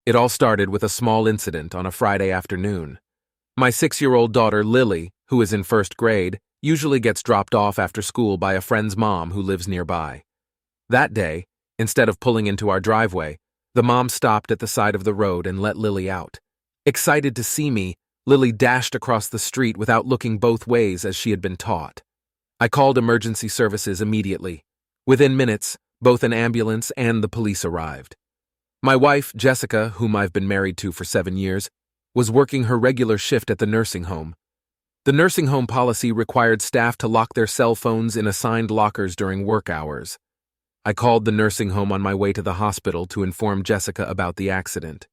It all started with a small incident on a Friday afternoon. My 6-year-old daughter, Lily, who is in first grade, usually gets dropped off after school by a friend's mom who lives nearby. That day, instead of pulling into our driveway, the mom stopped at the side of the road and let Lily out. Excited to see me, Lily dashed across the street without looking both ways as she had been taught. I called emergency services immediately. Within minutes, both an ambulance and the police arrived. My wife, Jessica, whom I've been married to for 7 years, was working her regular shift at the nursing home. The nursing home policy required staff to lock their cell phones in assigned lockers during work hours. I called the nursing home on my way to the hospital to inform Jessica about the accident.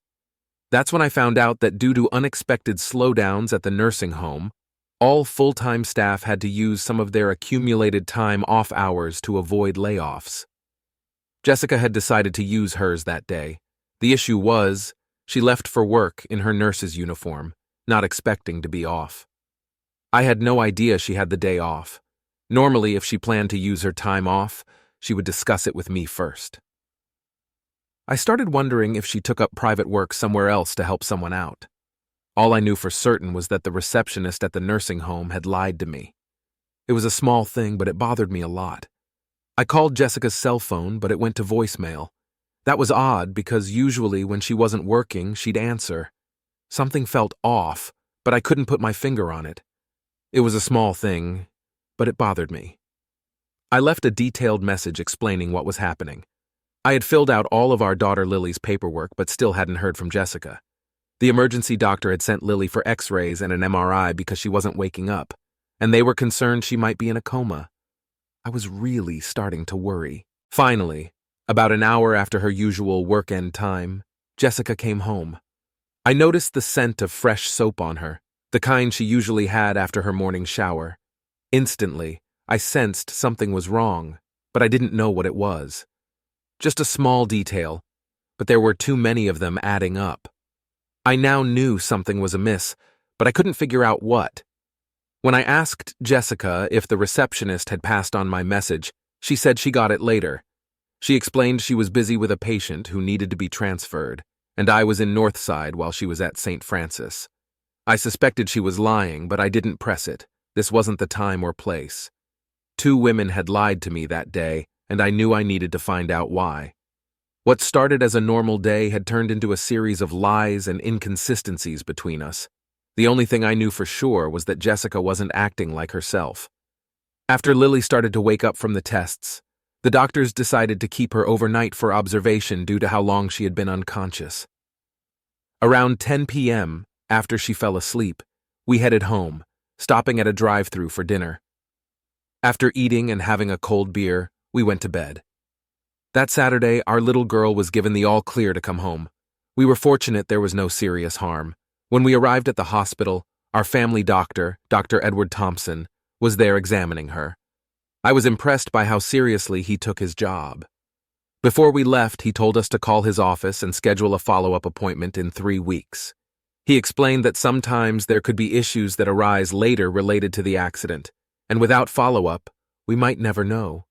That's when I found out that due to unexpected slowdowns at the nursing home, all full-time staff had to use some of their accumulated time off hours to avoid layoffs. Jessica had decided to use hers that day. The issue was, she left for work in her nurse's uniform, not expecting to be off. I had no idea she had the day off. Normally, if she planned to use her time off, she would discuss it with me first. I started wondering if she took up private work somewhere else to help someone out. All I knew for certain was that the receptionist at the nursing home had lied to me. It was a small thing, but it bothered me a lot. I called Jessica's cell phone, but it went to voicemail. That was odd because usually when she wasn't working, she'd answer. Something felt off, but I couldn't put my finger on it. It was a small thing, but it bothered me. I left a detailed message explaining what was happening. I had filled out all of our daughter Lily's paperwork, but still hadn't heard from Jessica. The emergency doctor had sent Lily for x-rays and an MRI because she wasn't waking up, and they were concerned she might be in a coma. I was really starting to worry. Finally, about an hour after her usual work-end time, Jessica came home. I noticed the scent of fresh soap on her, the kind she usually had after her morning shower. Instantly, I sensed something was wrong, but I didn't know what it was. Just a small detail, but there were too many of them adding up. I now knew something was amiss, but I couldn't figure out what. When I asked Jessica if the receptionist had passed on my message, she said she got it later. She explained she was busy with a patient who needed to be transferred, and I was in Northside while she was at St. Francis. I suspected she was lying, but I didn't press it. This wasn't the time or place. 2 women had lied to me that day, and I knew I needed to find out why. What started as a normal day had turned into a series of lies and inconsistencies between us. The only thing I knew for sure was that Jessica wasn't acting like herself. After Lily started to wake up from the tests, the doctors decided to keep her overnight for observation due to how long she had been unconscious. Around 10 p.m., after she fell asleep, we headed home, stopping at a drive-thru for dinner. After eating and having a cold beer, we went to bed. That Saturday, our little girl was given the all-clear to come home. We were fortunate there was no serious harm. When we arrived at the hospital, our family doctor, Dr. Edward Thompson, was there examining her. I was impressed by how seriously he took his job. Before we left, he told us to call his office and schedule a follow-up appointment in 3 weeks. He explained that sometimes there could be issues that arise later related to the accident, and without follow-up, we might never know.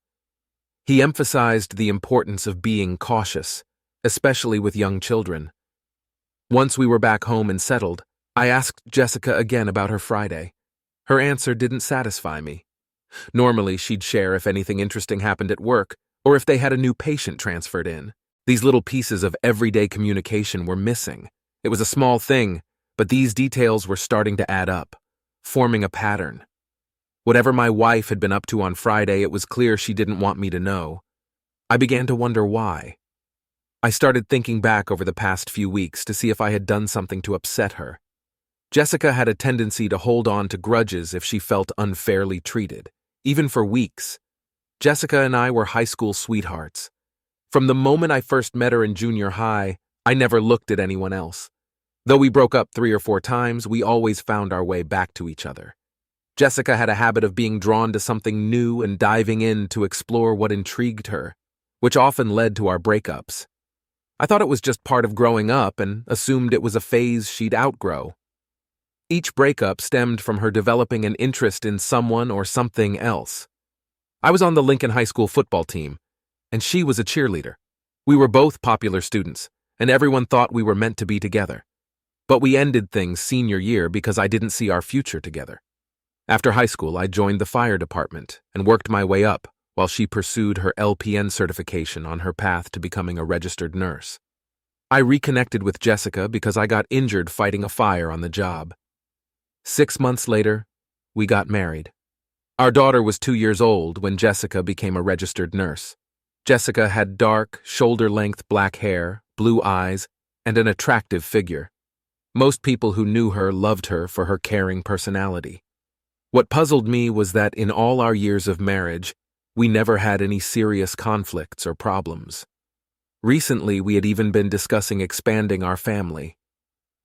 He emphasized the importance of being cautious, especially with young children. Once we were back home and settled, I asked Jessica again about her Friday. Her answer didn't satisfy me. Normally, she'd share if anything interesting happened at work or if they had a new patient transferred in. These little pieces of everyday communication were missing. It was a small thing, but these details were starting to add up, forming a pattern. Whatever my wife had been up to on Friday, it was clear she didn't want me to know. I began to wonder why. I started thinking back over the past few weeks to see if I had done something to upset her. Jessica had a tendency to hold on to grudges if she felt unfairly treated, even for weeks. Jessica and I were high school sweethearts. From the moment I first met her in junior high, I never looked at anyone else. Though we broke up 3 or 4 times, we always found our way back to each other. Jessica had a habit of being drawn to something new and diving in to explore what intrigued her, which often led to our breakups. I thought it was just part of growing up and assumed it was a phase she'd outgrow. Each breakup stemmed from her developing an interest in someone or something else. I was on the Lincoln High School football team, and she was a cheerleader. We were both popular students, and everyone thought we were meant to be together. But we ended things senior year because I didn't see our future together. After high school, I joined the fire department and worked my way up while she pursued her LPN certification on her path to becoming a registered nurse. I reconnected with Jessica because I got injured fighting a fire on the job. 6 months later, we got married. Our daughter was 2 years old when Jessica became a registered nurse. Jessica had dark, shoulder-length black hair, blue eyes, and an attractive figure. Most people who knew her loved her for her caring personality. What puzzled me was that in all our years of marriage, we never had any serious conflicts or problems. Recently, we had even been discussing expanding our family.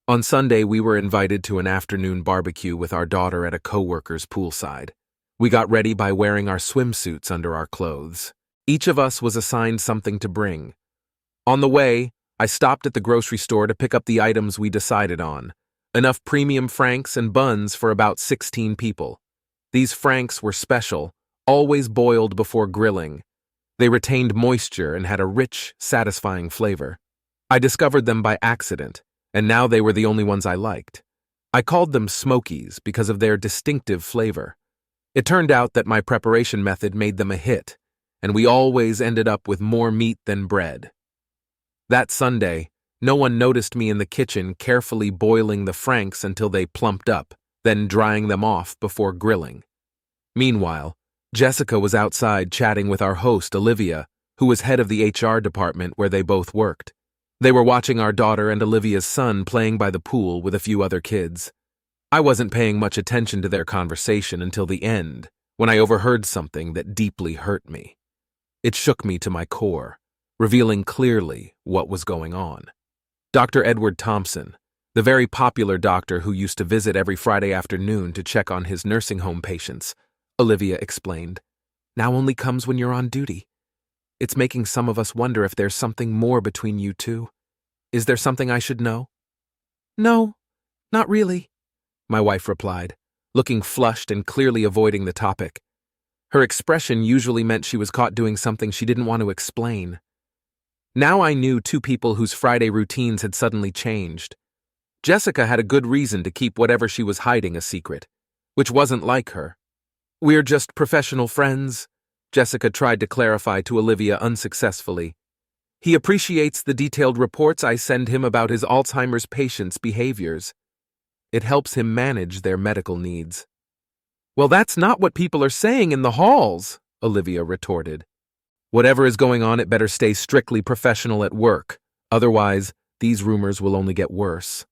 On Sunday, we were invited to an afternoon barbecue with our daughter at a coworker's poolside. We got ready by wearing our swimsuits under our clothes. Each of us was assigned something to bring. On the way, I stopped at the grocery store to pick up the items we decided on. Enough premium franks and buns for about 16 people. These franks were special, always boiled before grilling. They retained moisture and had a rich, satisfying flavor. I discovered them by accident, and now they were the only ones I liked. I called them Smokies because of their distinctive flavor. It turned out that my preparation method made them a hit, and we always ended up with more meat than bread. That Sunday, no one noticed me in the kitchen carefully boiling the franks until they plumped up, then drying them off before grilling. Meanwhile, Jessica was outside chatting with our host, Olivia, who was head of the HR department where they both worked. They were watching our daughter and Olivia's son playing by the pool with a few other kids. I wasn't paying much attention to their conversation until the end, when I overheard something that deeply hurt me. It shook me to my core, revealing clearly what was going on. Dr. Edward Thompson, the very popular doctor who used to visit every Friday afternoon to check on his nursing home patients, Olivia explained, now only comes when you're on duty. It's making some of us wonder if there's something more between you two. Is there something I should know? No, not really, my wife replied, looking flushed and clearly avoiding the topic. Her expression usually meant she was caught doing something she didn't want to explain. Now I knew two people whose Friday routines had suddenly changed. Jessica had a good reason to keep whatever she was hiding a secret, which wasn't like her. We're just professional friends, Jessica tried to clarify to Olivia unsuccessfully. He appreciates the detailed reports I send him about his Alzheimer's patients' behaviors. It helps him manage their medical needs. Well, that's not what people are saying in the halls, Olivia retorted. Whatever is going on, it better stay strictly professional at work. Otherwise, these rumors will only get worse.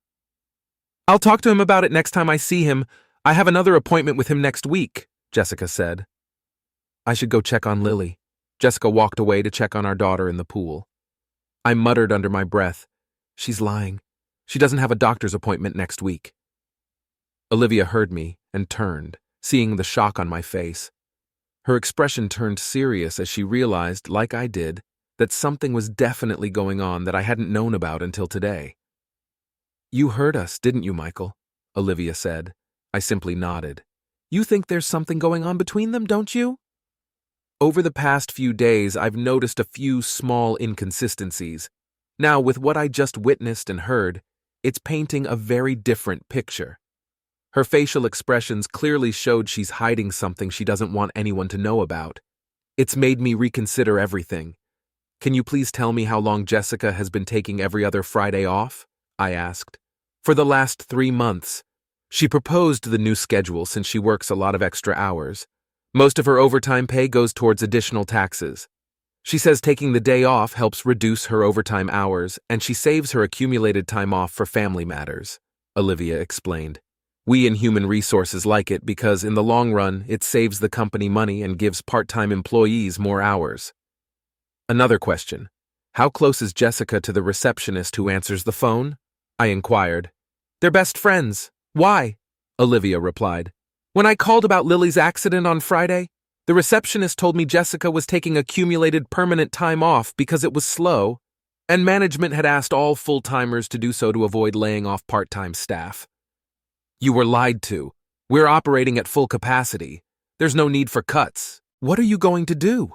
I'll talk to him about it next time I see him. I have another appointment with him next week, Jessica said. I should go check on Lily. Jessica walked away to check on our daughter in the pool. I muttered under my breath, she's lying. She doesn't have a doctor's appointment next week. Olivia heard me and turned, seeing the shock on my face. Her expression turned serious as she realized, like I did, that something was definitely going on that I hadn't known about until today. You heard us, didn't you, Michael? Olivia said. I simply nodded. You think there's something going on between them, don't you? Over the past few days, I've noticed a few small inconsistencies. Now, with what I just witnessed and heard, it's painting a very different picture. Her facial expressions clearly showed she's hiding something she doesn't want anyone to know about. It's made me reconsider everything. Can you please tell me how long Jessica has been taking every other Friday off? I asked. For the last 3 months. She proposed the new schedule since she works a lot of extra hours. Most of her overtime pay goes towards additional taxes. She says taking the day off helps reduce her overtime hours, and she saves her accumulated time off for family matters, Olivia explained. We in human resources like it because in the long run, it saves the company money and gives part-time employees more hours. Another question. How close is Jessica to the receptionist who answers the phone? I inquired. They're best friends. Why? Olivia replied. When I called about Lily's accident on Friday, the receptionist told me Jessica was taking accumulated permanent time off because it was slow, and management had asked all full-timers to do so to avoid laying off part-time staff. You were lied to. We're operating at full capacity. There's no need for cuts. What are you going to do?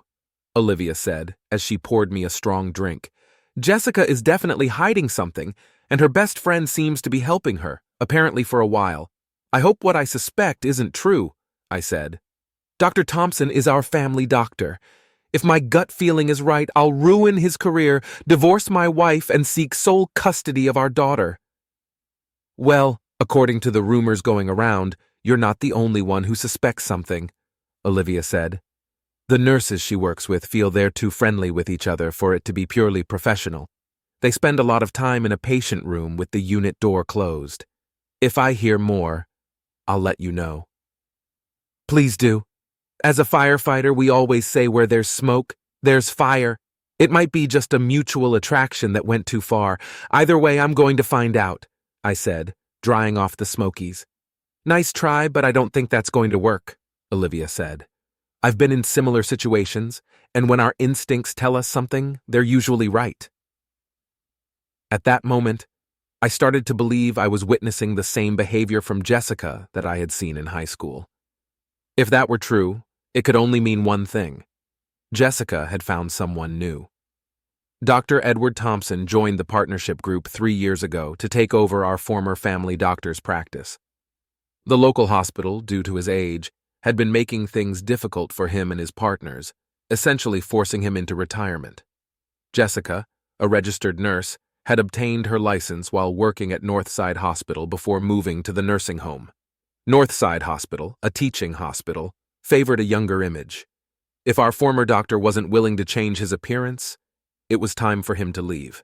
Olivia said, as she poured me a strong drink. Jessica is definitely hiding something, and her best friend seems to be helping her, apparently for a while. I hope what I suspect isn't true, I said. Dr. Thompson is our family doctor. If my gut feeling is right, I'll ruin his career, divorce my wife, and seek sole custody of our daughter. Well, according to the rumors going around, you're not the only one who suspects something, Olivia said. The nurses she works with feel they're too friendly with each other for it to be purely professional. They spend a lot of time in a patient room with the unit door closed. If I hear more, I'll let you know. Please do. As a firefighter, we always say where there's smoke, there's fire. It might be just a mutual attraction that went too far. Either way, I'm going to find out, I said, drying off the smokies. Nice try, but I don't think that's going to work, Olivia said. I've been in similar situations, and when our instincts tell us something, they're usually right. At that moment, I started to believe I was witnessing the same behavior from Jessica that I had seen in high school. If that were true, it could only mean one thing. Jessica had found someone new. Dr. Edward Thompson joined the partnership group 3 years ago to take over our former family doctor's practice. The local hospital, due to his age, had been making things difficult for him and his partners, essentially forcing him into retirement. Jessica, a registered nurse, had obtained her license while working at Northside Hospital before moving to the nursing home. Northside Hospital, a teaching hospital, favored a younger image. If our former doctor wasn't willing to change his appearance, it was time for him to leave.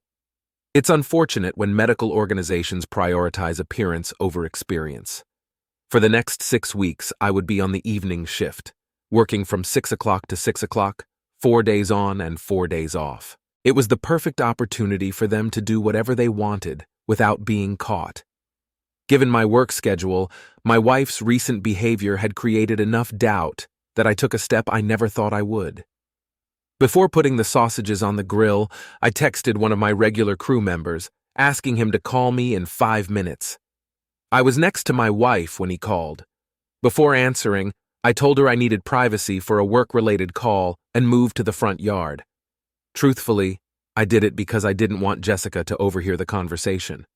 It's unfortunate when medical organizations prioritize appearance over experience. For the next 6 weeks, I would be on the evening shift, working from 6 o'clock to 6 o'clock, 4 days on and 4 days off. It was the perfect opportunity for them to do whatever they wanted without being caught. Given my work schedule, my wife's recent behavior had created enough doubt that I took a step I never thought I would. Before putting the sausages on the grill, I texted one of my regular crew members, asking him to call me in 5 minutes. I was next to my wife when he called. Before answering, I told her I needed privacy for a work-related call and moved to the front yard. Truthfully, I did it because I didn't want Jessica to overhear the conversation.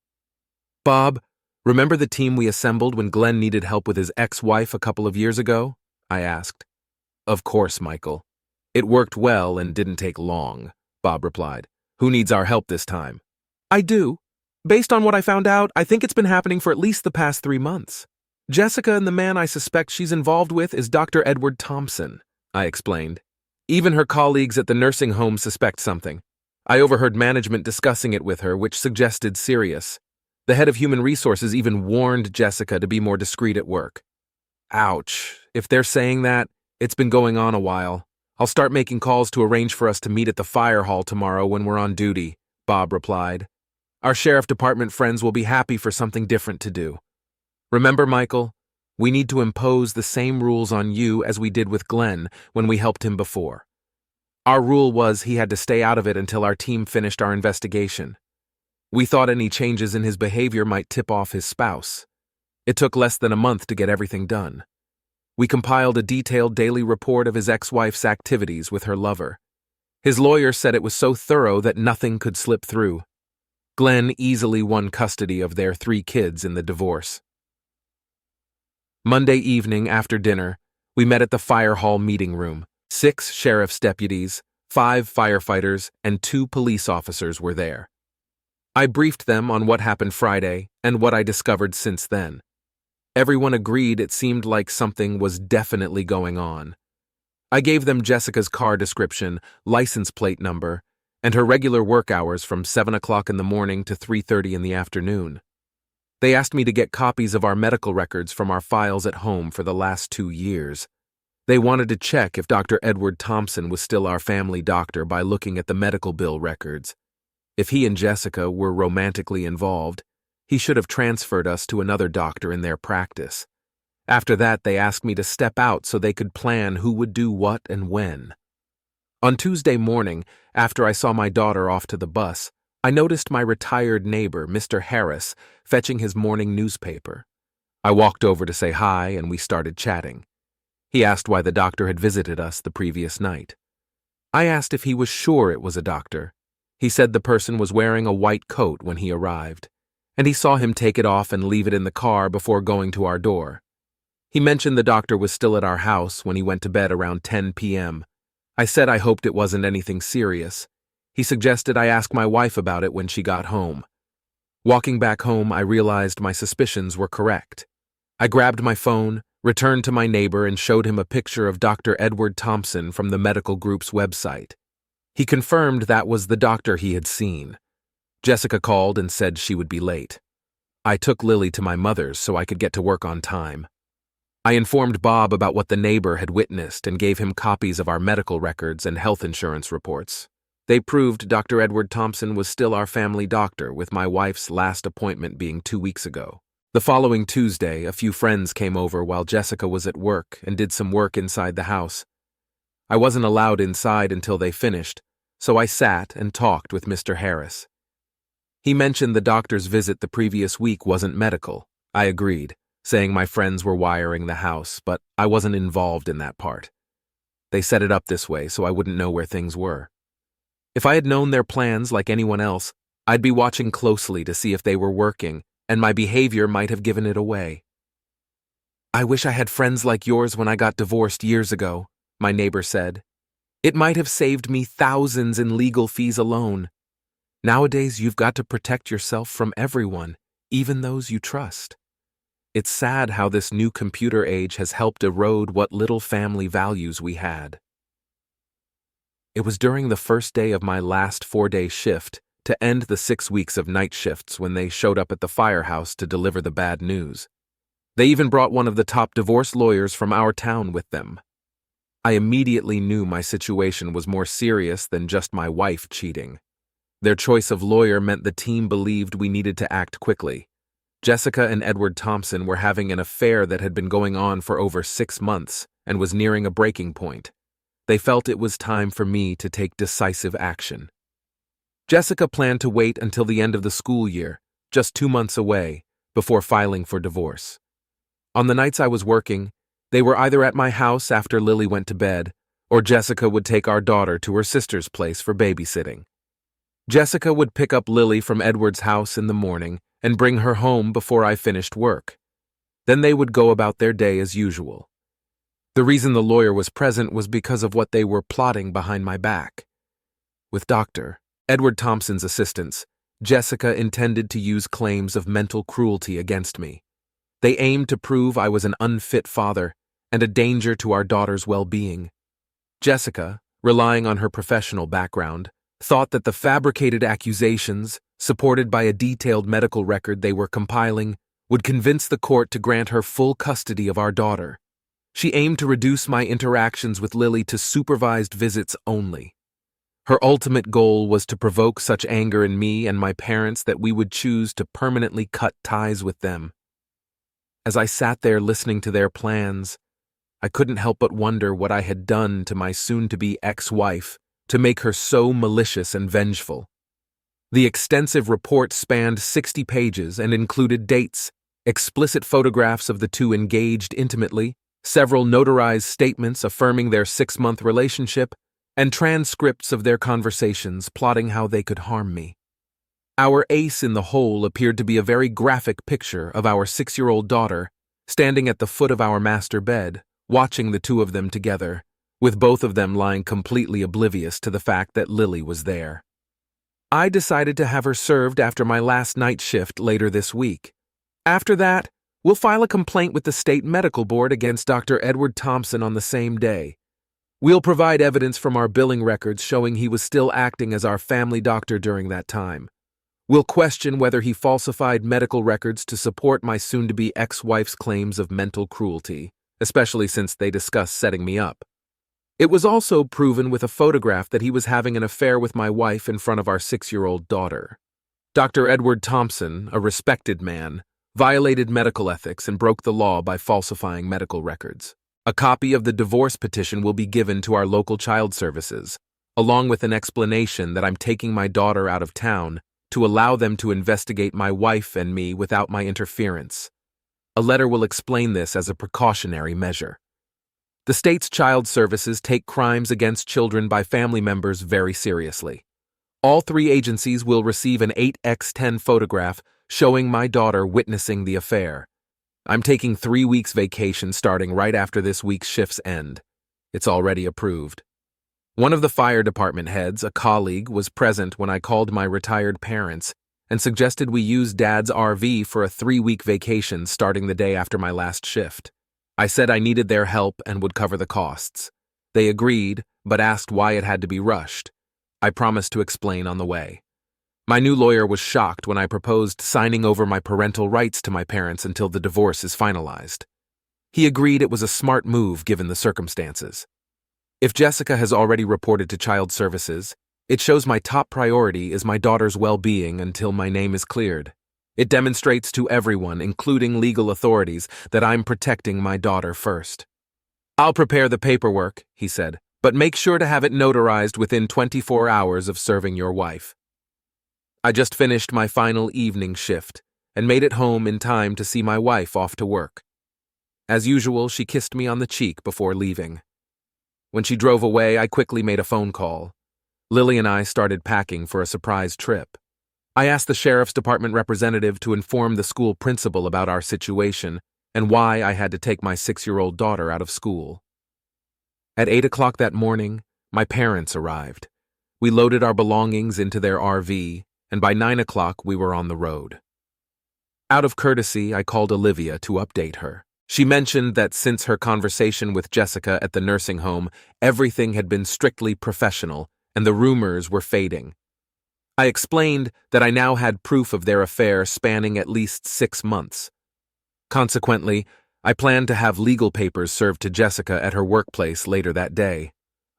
Bob, remember the team we assembled when Glenn needed help with his ex-wife a couple of years ago? I asked. Of course, Michael. It worked well and didn't take long, Bob replied. Who needs our help this time? I do. Based on what I found out, I think it's been happening for at least the past 3 months. Jessica and the man I suspect she's involved with is Dr. Edward Thompson, I explained. Even her colleagues at the nursing home suspect something. I overheard management discussing it with her, which suggested serious. The head of human resources even warned Jessica to be more discreet at work. Ouch. If they're saying that, it's been going on a while. I'll start making calls to arrange for us to meet at the fire hall tomorrow when we're on duty, Bob replied. Our sheriff department friends will be happy for something different to do. Remember, Michael, we need to impose the same rules on you as we did with Glenn when we helped him before. Our rule was he had to stay out of it until our team finished our investigation. We thought any changes in his behavior might tip off his spouse. It took less than a month to get everything done. We compiled a detailed daily report of his ex-wife's activities with her lover. His lawyer said it was so thorough that nothing could slip through. Glenn easily won custody of their 3 kids in the divorce. Monday evening after dinner, we met at the fire hall meeting room. 6 sheriff's deputies, 5 firefighters, and 2 police officers were there. I briefed them on what happened Friday and what I discovered since then. Everyone agreed it seemed like something was definitely going on. I gave them Jessica's car description, license plate number, and her regular work hours from 7 o'clock in the morning to 3:30 in the afternoon. They asked me to get copies of our medical records from our files at home for the last 2 years. They wanted to check if Dr. Edward Thompson was still our family doctor by looking at the medical bill records. If he and Jessica were romantically involved, he should have transferred us to another doctor in their practice. After that, they asked me to step out so they could plan who would do what and when. On Tuesday morning, after I saw my daughter off to the bus, I noticed my retired neighbor, Mr. Harris, fetching his morning newspaper. I walked over to say hi and we started chatting. He asked why the doctor had visited us the previous night. I asked if he was sure it was a doctor. He said the person was wearing a white coat when he arrived, and he saw him take it off and leave it in the car before going to our door. He mentioned the doctor was still at our house when he went to bed around 10 p.m. I said I hoped it wasn't anything serious. He suggested I ask my wife about it when she got home. Walking back home, I realized my suspicions were correct. I grabbed my phone, returned to my neighbor, and showed him a picture of Dr. Edward Thompson from the medical group's website. He confirmed that was the doctor he had seen. Jessica called and said she would be late. I took Lily to my mother's so I could get to work on time. I informed Bob about what the neighbor had witnessed and gave him copies of our medical records and health insurance reports. They proved Dr. Edward Thompson was still our family doctor, with my wife's last appointment being 2 weeks ago. The following Tuesday, a few friends came over while Jessica was at work and did some work inside the house. I wasn't allowed inside until they finished, so I sat and talked with Mr. Harris. He mentioned the doctor's visit the previous week wasn't medical. I agreed, saying my friends were wiring the house, but I wasn't involved in that part. They set it up this way so I wouldn't know where things were. If I had known their plans like anyone else, I'd be watching closely to see if they were working, and my behavior might have given it away. "I wish I had friends like yours when I got divorced years ago," my neighbor said. "It might have saved me thousands in legal fees alone. Nowadays, you've got to protect yourself from everyone, even those you trust. It's sad how this new computer age has helped erode what little family values we had." It was during the first day of my last 4-day shift to end the 6 weeks of night shifts when they showed up at the firehouse to deliver the bad news. They even brought one of the top divorce lawyers from our town with them. I immediately knew my situation was more serious than just my wife cheating. Their choice of lawyer meant the team believed we needed to act quickly. Jessica and Edward Thompson were having an affair that had been going on for over 6 months and was nearing a breaking point. They felt it was time for me to take decisive action. Jessica planned to wait until the end of the school year, just 2 months away, before filing for divorce. On the nights I was working, they were either at my house after Lily went to bed, or Jessica would take our daughter to her sister's place for babysitting. Jessica would pick up Lily from Edward's house in the morning and bring her home before I finished work. Then they would go about their day as usual. The reason the lawyer was present was because of what they were plotting behind my back. With Dr. Edward Thompson's assistance, Jessica intended to use claims of mental cruelty against me. They aimed to prove I was an unfit father and a danger to our daughter's well-being. Jessica, relying on her professional background, thought that the fabricated accusations, supported by a detailed medical record they were compiling, would convince the court to grant her full custody of our daughter. She aimed to reduce my interactions with Lily to supervised visits only. Her ultimate goal was to provoke such anger in me and my parents that we would choose to permanently cut ties with them. As I sat there listening to their plans, I couldn't help but wonder what I had done to my soon-to-be ex-wife to make her so malicious and vengeful. The extensive report spanned 60 pages and included dates, explicit photographs of the two engaged intimately, several notarized statements affirming their 6-month relationship, and transcripts of their conversations plotting how they could harm me. Our ace in the hole appeared to be a very graphic picture of our 6-year-old daughter standing at the foot of our master bed, watching the two of them together, with both of them lying completely oblivious to the fact that Lily was there. I decided to have her served after my last night shift later this week. After that, we'll file a complaint with the state medical board against Dr. Edward Thompson on the same day. We'll provide evidence from our billing records showing he was still acting as our family doctor during that time. We'll question whether he falsified medical records to support my soon-to-be ex-wife's claims of mental cruelty, especially since they discussed setting me up. It was also proven with a photograph that he was having an affair with my wife in front of our 6-year-old daughter. Dr. Edward Thompson, a respected man, violated medical ethics and broke the law by falsifying medical records. A copy of the divorce petition will be given to our local child services, along with an explanation that I'm taking my daughter out of town to allow them to investigate my wife and me without my interference. A letter will explain this as a precautionary measure. The state's child services take crimes against children by family members very seriously. All three agencies will receive an 8x10 photograph showing my daughter witnessing the affair. I'm taking 3 weeks vacation starting right after this week's shifts end. It's already approved. One of the fire department heads, a colleague, was present when I called my retired parents and suggested we use Dad's RV for a 3-week vacation starting the day after my last shift. I said I needed their help and would cover the costs. They agreed, but asked why it had to be rushed. I promised to explain on the way. My new lawyer was shocked when I proposed signing over my parental rights to my parents until the divorce is finalized. He agreed it was a smart move given the circumstances. If Jessica has already reported to Child Services, it shows my top priority is my daughter's well-being until my name is cleared. It demonstrates to everyone, including legal authorities, that I'm protecting my daughter first. I'll prepare the paperwork, he said, but make sure to have it notarized within 24 hours of serving your wife. I just finished my final evening shift and made it home in time to see my wife off to work. As usual, she kissed me on the cheek before leaving. When she drove away, I quickly made a phone call. Lily and I started packing for a surprise trip. I asked the sheriff's department representative to inform the school principal about our situation and why I had to take my 6-year-old daughter out of school. At 8 o'clock that morning, my parents arrived. We loaded our belongings into their RV, and by 9 o'clock we were on the road. Out of courtesy, I called Olivia to update her. She mentioned that since her conversation with Jessica at the nursing home, everything had been strictly professional and the rumors were fading. I explained that I now had proof of their affair spanning at least 6 months. Consequently, I planned to have legal papers served to Jessica at her workplace later that day.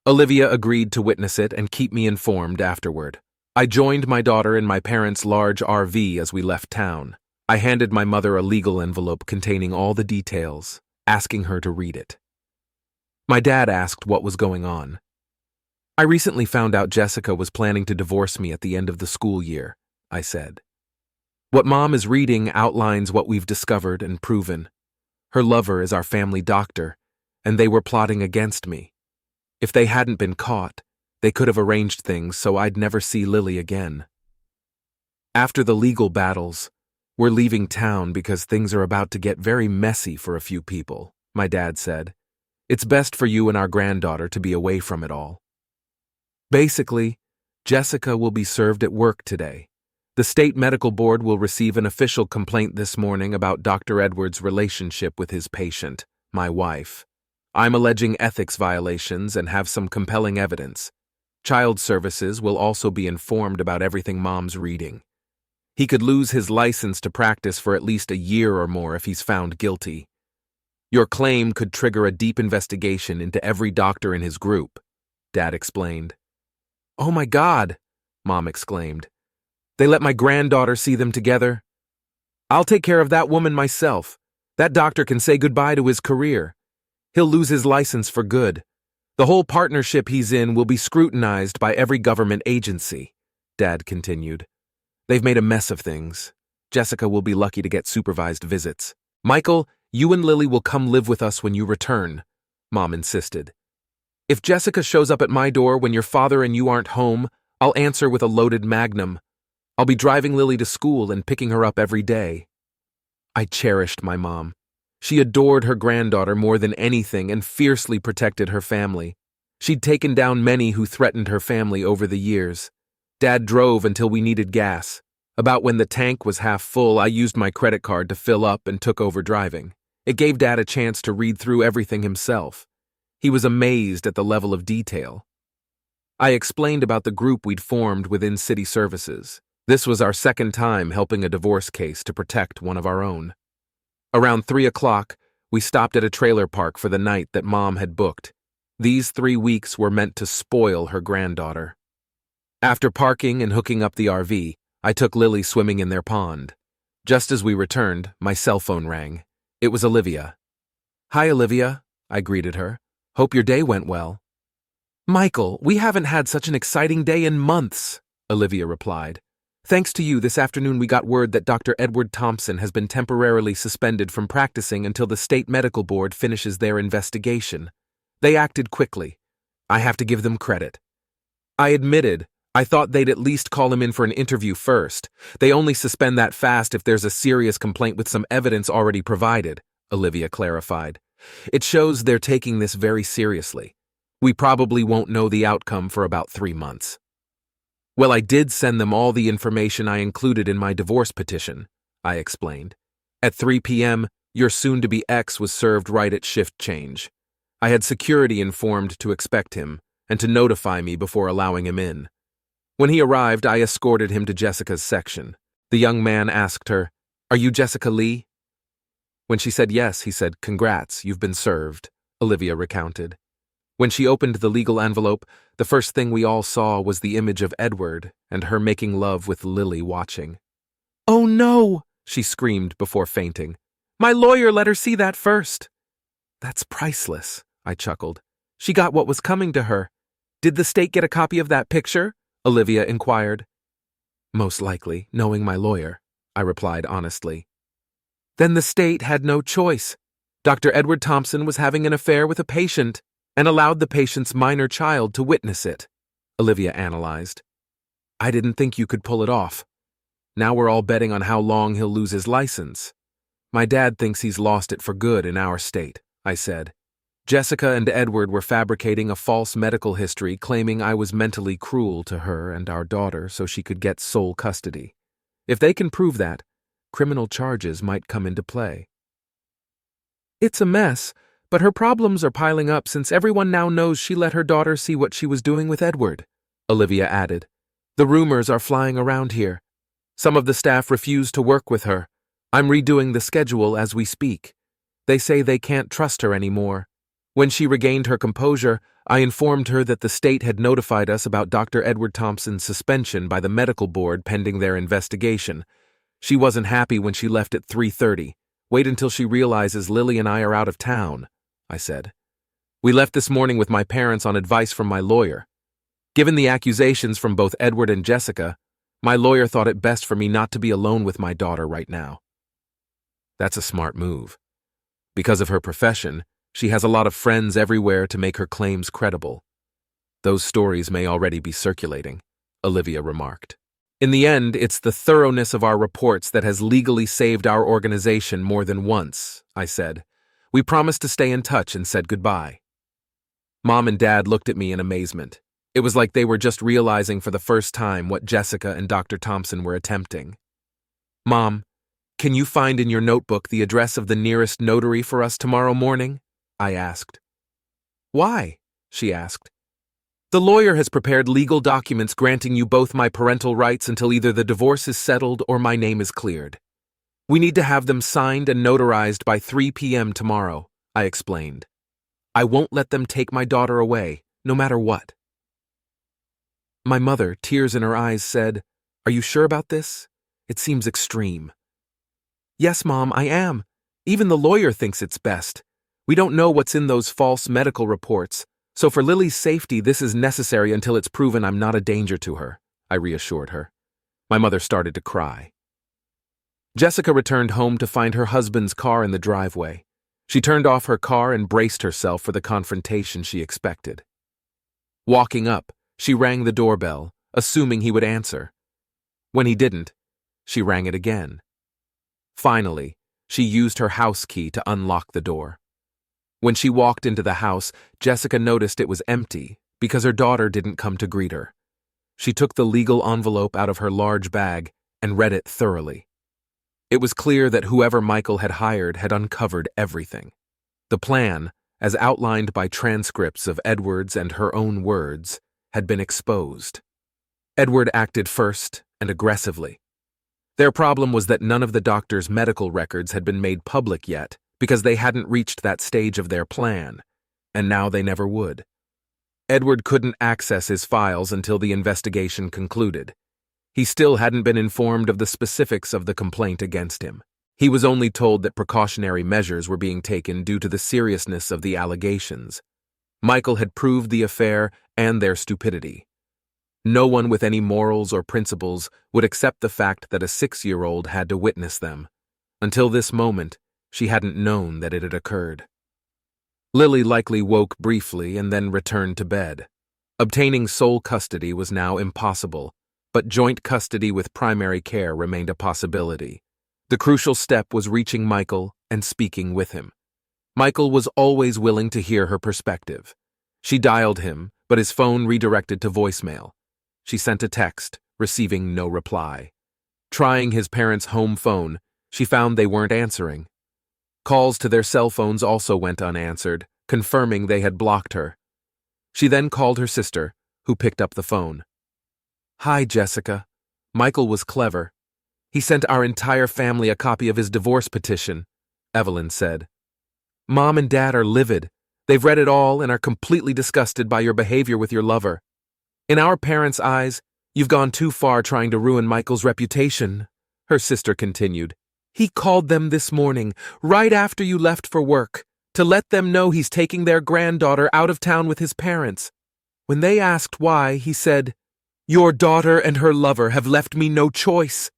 Olivia agreed to witness it and keep me informed afterward. I joined my daughter in my parents' large RV as we left town. I handed my mother a legal envelope containing all the details, asking her to read it. My dad asked what was going on. I recently found out Jessica was planning to divorce me at the end of the school year, I said. What Mom is reading outlines what we've discovered and proven. Her lover is our family doctor, and they were plotting against me. If they hadn't been caught, they could have arranged things so I'd never see Lily again. After the legal battles, we're leaving town because things are about to get very messy for a few people, my dad said. It's best for you and our granddaughter to be away from it all. Basically, Jessica will be served at work today. The state medical board will receive an official complaint this morning about Dr. Edwards' relationship with his patient, my wife. I'm alleging ethics violations and have some compelling evidence. Child Services will also be informed about everything Mom's reading. He could lose his license to practice for at least a year or more if he's found guilty. Your claim could trigger a deep investigation into every doctor in his group, Dad explained. Oh my God, Mom exclaimed. They let my granddaughter see them together? I'll take care of that woman myself. That doctor can say goodbye to his career. He'll lose his license for good. The whole partnership he's in will be scrutinized by every government agency, Dad continued. They've made a mess of things. Jessica will be lucky to get supervised visits. Michael, you and Lily will come live with us when you return, Mom insisted. If Jessica shows up at my door when your father and you aren't home, I'll answer with a loaded Magnum. I'll be driving Lily to school and picking her up every day. I cherished my mom. She adored her granddaughter more than anything and fiercely protected her family. She'd taken down many who threatened her family over the years. Dad drove until we needed gas. About when the tank was half full, I used my credit card to fill up and took over driving. It gave Dad a chance to read through everything himself. He was amazed at the level of detail. I explained about the group we'd formed within city services. This was our second time helping a divorce case to protect one of our own. Around 3 o'clock, we stopped at a trailer park for the night that Mom had booked. These 3 weeks were meant to spoil her granddaughter. After parking and hooking up the RV, I took Lily swimming in their pond. Just as we returned, my cell phone rang. It was Olivia. Hi, Olivia, I greeted her. Hope your day went well. Michael, we haven't had such an exciting day in months, Olivia replied. Thanks to you, this afternoon we got word that Dr. Edward Thompson has been temporarily suspended from practicing until the state medical board finishes their investigation. They acted quickly. I have to give them credit. I admitted I thought they'd at least call him in for an interview first. They only suspend that fast if there's a serious complaint with some evidence already provided, Olivia clarified. It shows they're taking this very seriously. We probably won't know the outcome for about 3 months. Well, I did send them all the information I included in my divorce petition, I explained. At 3 p.m., your soon-to-be ex was served right at shift change. I had security informed to expect him and to notify me before allowing him in. When he arrived, I escorted him to Jessica's section. The young man asked her, "Are you Jessica Lee?" When she said yes, he said, "Congrats, you've been served," Olivia recounted. When she opened the legal envelope, the first thing we all saw was the image of Edward and her making love with Lily watching. "Oh no!" she screamed before fainting. "My lawyer let her see that first." "That's priceless," I chuckled. "She got what was coming to her. Did the state get a copy of that picture?" Olivia inquired. "Most likely, knowing my lawyer," I replied honestly. "Then the state had no choice. Dr. Edward Thompson was having an affair with a patient and allowed the patient's minor child to witness it," Olivia analyzed. "I didn't think you could pull it off. Now we're all betting on how long he'll lose his license. My dad thinks he's lost it for good in our state," I said. "Jessica and Edward were fabricating a false medical history claiming I was mentally cruel to her and our daughter so she could get sole custody. If they can prove that, criminal charges might come into play." "It's a mess, but her problems are piling up since everyone now knows she let her daughter see what she was doing with Edward," Olivia added. "The rumors are flying around here. Some of the staff refuse to work with her. I'm redoing the schedule as we speak. They say they can't trust her anymore." When she regained her composure, I informed her that the state had notified us about Dr. Edward Thompson's suspension by the medical board pending their investigation. She wasn't happy when she left at 3:30. "Wait until she realizes Lily and I are out of town," I said. "We left this morning with my parents on advice from my lawyer. Given the accusations from both Edward and Jessica, my lawyer thought it best for me not to be alone with my daughter right now." That's a smart move. Because of her profession, she has a lot of friends everywhere to make her claims credible. "Those stories may already be circulating," Olivia remarked. "In the end, it's the thoroughness of our reports that has legally saved our organization more than once," I said. "We promised to stay in touch and said goodbye." Mom and Dad looked at me in amazement. It was like they were just realizing for the first time what Jessica and Dr. Thompson were attempting. "Mom, can you find in your notebook the address of the nearest notary for us tomorrow morning?" I asked. "Why?" she asked. "The lawyer has prepared legal documents granting you both my parental rights until either the divorce is settled or my name is cleared. We need to have them signed and notarized by 3 p.m. tomorrow," I explained. "I won't let them take my daughter away, no matter what." My mother, tears in her eyes, said, "Are you sure about this? It seems extreme." "Yes, Mom, I am. Even the lawyer thinks it's best. We don't know what's in those false medical reports, so for Lily's safety, this is necessary until it's proven I'm not a danger to her," I reassured her. My mother started to cry. Jessica returned home to find her husband's car in the driveway. She turned off her car and braced herself for the confrontation she expected. Walking up, she rang the doorbell, assuming he would answer. When he didn't, she rang it again. Finally, she used her house key to unlock the door. When she walked into the house, Jessica noticed it was empty because her daughter didn't come to greet her. She took the legal envelope out of her large bag and read it thoroughly. It was clear that whoever Michael had hired had uncovered everything. The plan, as outlined by transcripts of Edward's and her own words, had been exposed. Edward acted first and aggressively. Their problem was that none of the doctor's medical records had been made public yet because they hadn't reached that stage of their plan, and now they never would. Edward couldn't access his files until the investigation concluded. He still hadn't been informed of the specifics of the complaint against him. He was only told that precautionary measures were being taken due to the seriousness of the allegations. Michael had proved the affair and their stupidity. No one with any morals or principles would accept the fact that a 6-year-old had to witness them. Until this moment, she hadn't known that it had occurred. Lily likely woke briefly and then returned to bed. Obtaining sole custody was now impossible, but joint custody with primary care remained a possibility. The crucial step was reaching Michael and speaking with him. Michael was always willing to hear her perspective. She dialed him, but his phone redirected to voicemail. She sent a text, receiving no reply. Trying his parents' home phone, she found they weren't answering. Calls to their cell phones also went unanswered, confirming they had blocked her. She then called her sister, who picked up the phone. "Hi, Jessica." Michael was clever. "He sent our entire family a copy of his divorce petition," Evelyn said. "Mom and Dad are livid. They've read it all and are completely disgusted by your behavior with your lover. In our parents' eyes, you've gone too far trying to ruin Michael's reputation," her sister continued. "He called them this morning, right after you left for work, to let them know he's taking their granddaughter out of town with his parents. When they asked why, he said, 'Your daughter and her lover have left me no choice.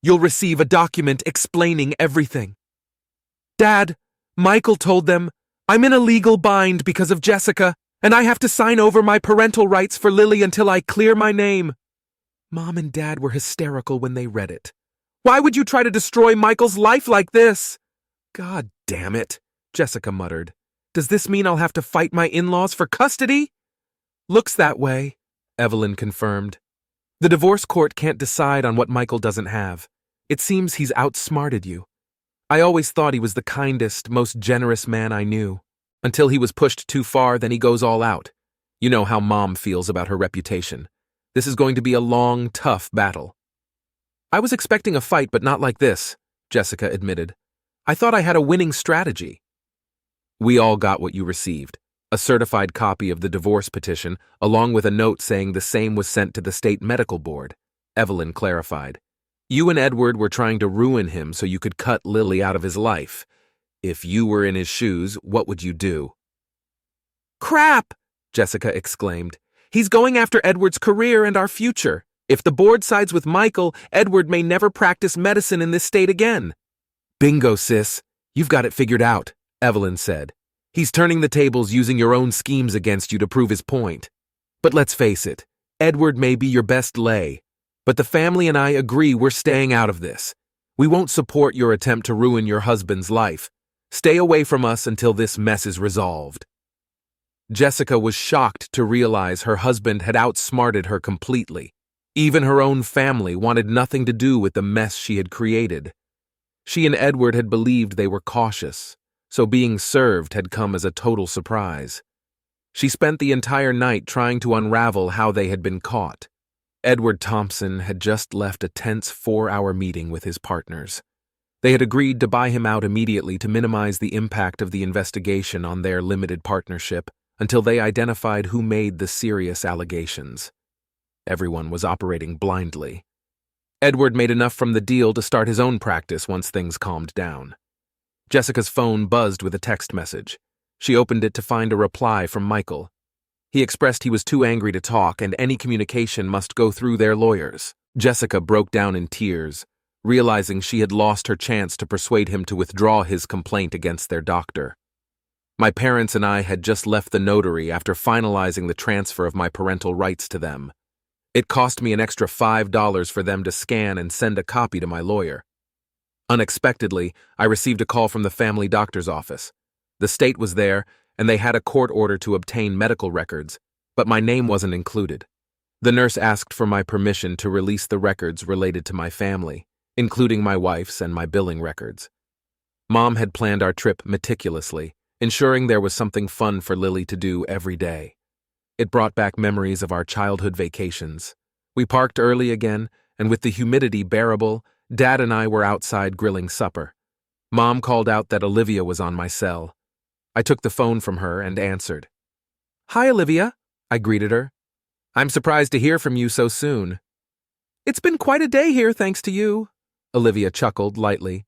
You'll receive a document explaining everything.' Dad, Michael told them, 'I'm in a legal bind because of Jessica, and I have to sign over my parental rights for Lily until I clear my name.' Mom and Dad were hysterical when they read it. 'Why would you try to destroy Michael's life like this?' God damn it," Jessica muttered. "Does this mean I'll have to fight my in-laws for custody?" "Looks that way," Evelyn confirmed. "The divorce court can't decide on what Michael doesn't have. It seems he's outsmarted you. I always thought he was the kindest, most generous man I knew. Until he was pushed too far, then he goes all out. You know how Mom feels about her reputation. This is going to be a long, tough battle." "I was expecting a fight, but not like this," Jessica admitted. "I thought I had a winning strategy." "We all got what you received, a certified copy of the divorce petition, along with a note saying the same was sent to the state medical board," Evelyn clarified. "You and Edward were trying to ruin him so you could cut Lily out of his life. If you were in his shoes, what would you do?" "Crap!" Jessica exclaimed. "He's going after Edward's career and our future. If the board sides with Michael, Edward may never practice medicine in this state again." "Bingo, sis. You've got it figured out," Evelyn said. "He's turning the tables using your own schemes against you to prove his point. But let's face it, Edward may be your best lay, but the family and I agree we're staying out of this. We won't support your attempt to ruin your husband's life. Stay away from us until this mess is resolved." Jessica was shocked to realize her husband had outsmarted her completely. Even her own family wanted nothing to do with the mess she had created. She and Edward had believed they were cautious, so being served had come as a total surprise. She spent the entire night trying to unravel how they had been caught. Edward Thompson had just left a tense 4-hour meeting with his partners. They had agreed to buy him out immediately to minimize the impact of the investigation on their limited partnership until they identified who made the serious allegations. Everyone was operating blindly. Edward made enough from the deal to start his own practice once things calmed down. Jessica's phone buzzed with a text message. She opened it to find a reply from Michael. He expressed he was too angry to talk and any communication must go through their lawyers. Jessica broke down in tears, realizing she had lost her chance to persuade him to withdraw his complaint against their doctor. "My parents and I had just left the notary after finalizing the transfer of my parental rights to them. It cost me an extra $5 for them to scan and send a copy to my lawyer. Unexpectedly, I received a call from the family doctor's office. The state was there, and they had a court order to obtain medical records, but my name wasn't included. The nurse asked for my permission to release the records related to my family, including my wife's and my billing records. Mom had planned our trip meticulously, ensuring there was something fun for Lily to do every day. It brought back memories of our childhood vacations. We parked early again, and with the humidity bearable, Dad and I were outside grilling supper. Mom called out that Olivia was on my cell. I took the phone from her and answered. "Hi, Olivia," I greeted her. "I'm surprised to hear from you so soon." "It's been quite a day here, thanks to you," Olivia chuckled lightly.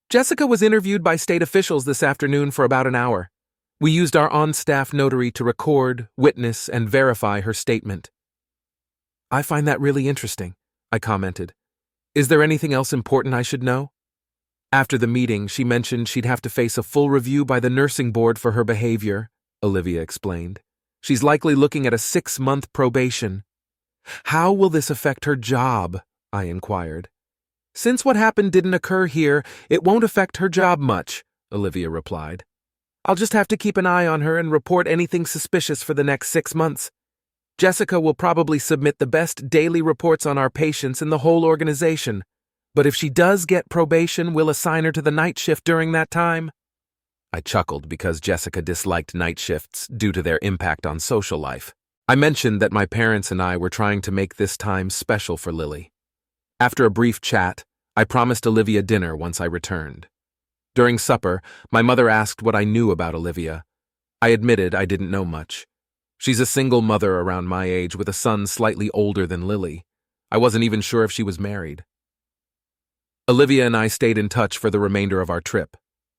"Jessica was interviewed by state officials this afternoon for about an hour. We used our on-staff notary to record, witness, and verify her statement." "I find that really interesting," I commented. "Is there anything else important I should know?" After the meeting, she mentioned she'd have to face a full review by the nursing board for her behavior, Olivia explained. She's likely looking at a 6-month probation. How will this affect her job? I inquired. Since what happened didn't occur here, it won't affect her job much, Olivia replied. I'll just have to keep an eye on her and report anything suspicious for the next 6 months. Jessica will probably submit the best daily reports on our patients in the whole organization, but if she does get probation, we'll assign her to the night shift during that time. I chuckled because Jessica disliked night shifts due to their impact on social life. I mentioned that my parents and I were trying to make this time special for Lily. After a brief chat, I promised Olivia dinner once I returned. During supper, my mother asked what I knew about Olivia. I admitted I didn't know much. She's a single mother around my age with a son slightly older than Lily. I wasn't even sure if she was married. Olivia and I stayed in touch for the remainder of our trip.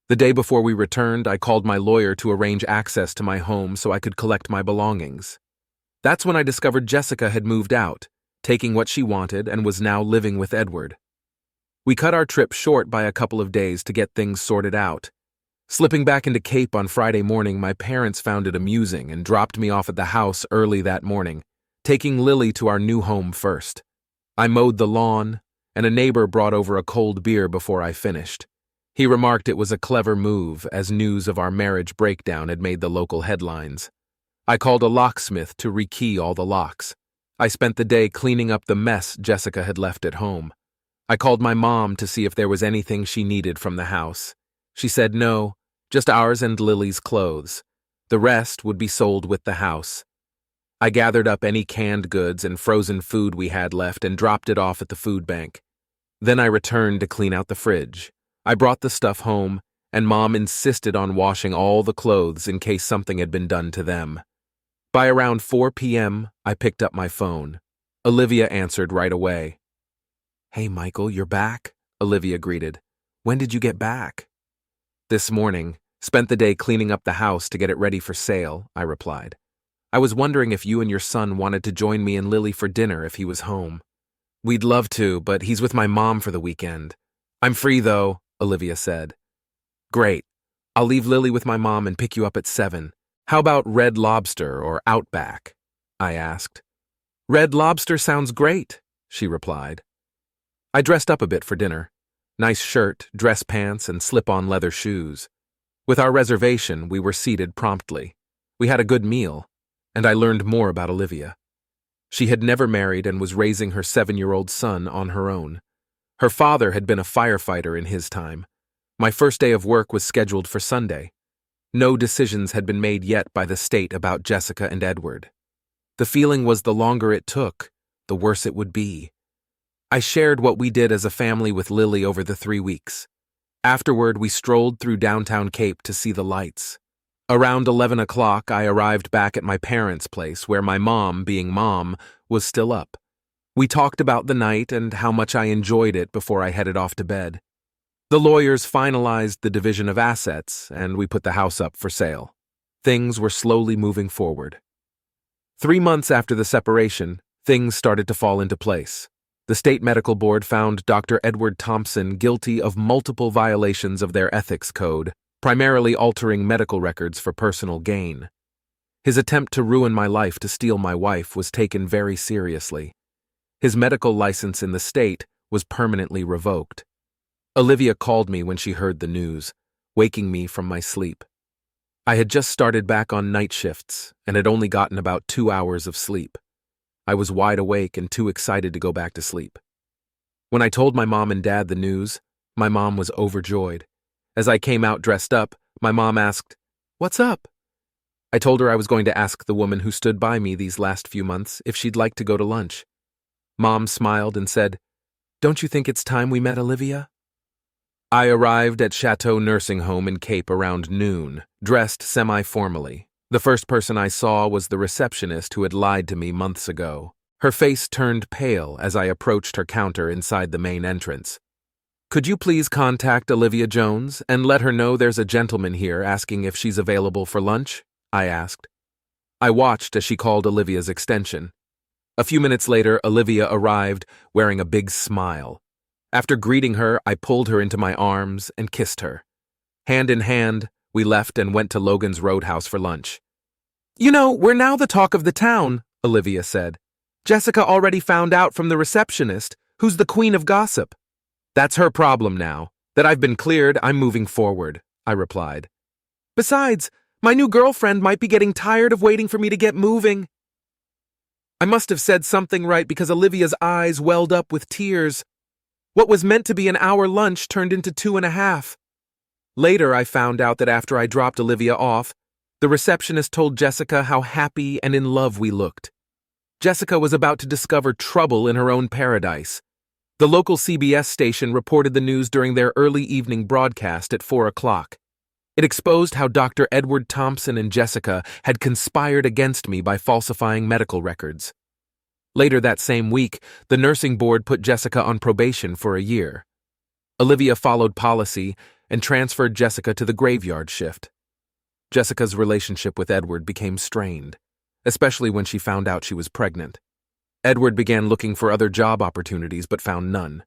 The day before we returned, I called my lawyer to arrange access to my home so I could collect my belongings. That's when I discovered Jessica had moved out, taking what she wanted, and was now living with Edward. We cut our trip short by a couple of days to get things sorted out. Slipping back into Cape on Friday morning, my parents found it amusing and dropped me off at the house early that morning, taking Lily to our new home first. I mowed the lawn, and a neighbor brought over a cold beer before I finished. He remarked it was a clever move, as news of our marriage breakdown had made the local headlines. I called a locksmith to rekey all the locks. I spent the day cleaning up the mess Jessica had left at home. I called my mom to see if there was anything she needed from the house. She said no, just ours and Lily's clothes. The rest would be sold with the house. I gathered up any canned goods and frozen food we had left and dropped it off at the food bank. Then I returned to clean out the fridge. I brought the stuff home, and Mom insisted on washing all the clothes in case something had been done to them. By around 4 p.m., I picked up my phone. Olivia answered right away. Hey, Michael, you're back? Olivia greeted. When did you get back? This morning. Spent the day cleaning up the house to get it ready for sale, I replied. I was wondering if you and your son wanted to join me and Lily for dinner if he was home. We'd love to, but he's with my mom for the weekend. I'm free, though, Olivia said. Great. I'll leave Lily with my mom and pick you up at 7. How about Red Lobster or Outback? I asked. Red Lobster sounds great, she replied. I dressed up a bit for dinner. Nice shirt, dress pants, and slip-on leather shoes. With our reservation, we were seated promptly. We had a good meal, and I learned more about Olivia. She had never married and was raising her 7-year-old son on her own. Her father had been a firefighter in his time. My first day of work was scheduled for Sunday. No decisions had been made yet by the state about Jessica and Edward. The feeling was the longer it took, the worse it would be. I shared what we did as a family with Lily over the 3 weeks. Afterward, we strolled through downtown Cape to see the lights. Around 11 o'clock, I arrived back at my parents' place where my mom, being mom, was still up. We talked about the night and how much I enjoyed it before I headed off to bed. The lawyers finalized the division of assets, and we put the house up for sale. Things were slowly moving forward. 3 months after the separation, things started to fall into place. The state medical board found Dr. Edward Thompson guilty of multiple violations of their ethics code, primarily altering medical records for personal gain. His attempt to ruin my life to steal my wife was taken very seriously. His medical license in the state was permanently revoked. Olivia called me when she heard the news, waking me from my sleep. I had just started back on night shifts and had only gotten about 2 hours of sleep. I was wide awake and too excited to go back to sleep. When I told my mom and dad the news, my mom was overjoyed. As I came out dressed up, my mom asked, "What's up?" I told her I was going to ask the woman who stood by me these last few months if she'd like to go to lunch. Mom smiled and said, "Don't you think it's time we met Olivia?" I arrived at Chateau Nursing Home in Cape around noon, dressed semi-formally. The first person I saw was the receptionist who had lied to me months ago. Her face turned pale as I approached her counter inside the main entrance. "Could you please contact Olivia Jones and let her know there's a gentleman here asking if she's available for lunch?" I asked. I watched as she called Olivia's extension. A few minutes later, Olivia arrived wearing a big smile. After greeting her, I pulled her into my arms and kissed her. Hand in hand, we left and went to Logan's Roadhouse for lunch. You know, we're now the talk of the town, Olivia said. Jessica already found out from the receptionist, who's the queen of gossip. That's her problem now. That I've been cleared, I'm moving forward, I replied. Besides, my new girlfriend might be getting tired of waiting for me to get moving. I must have said something right because Olivia's eyes welled up with tears. What was meant to be an hour lunch turned into 2.5. Later, I found out that after I dropped Olivia off, the receptionist told Jessica how happy and in love we looked. Jessica was about to discover trouble in her own paradise. The local CBS station reported the news during their early evening broadcast at 4 o'clock. It exposed how Dr. Edward Thompson and Jessica had conspired against me by falsifying medical records. Later that same week, the nursing board put Jessica on probation for a year. Olivia followed policy and transferred Jessica to the graveyard shift. Jessica's relationship with Edward became strained, especially when she found out she was pregnant. Edward began looking for other job opportunities but found none.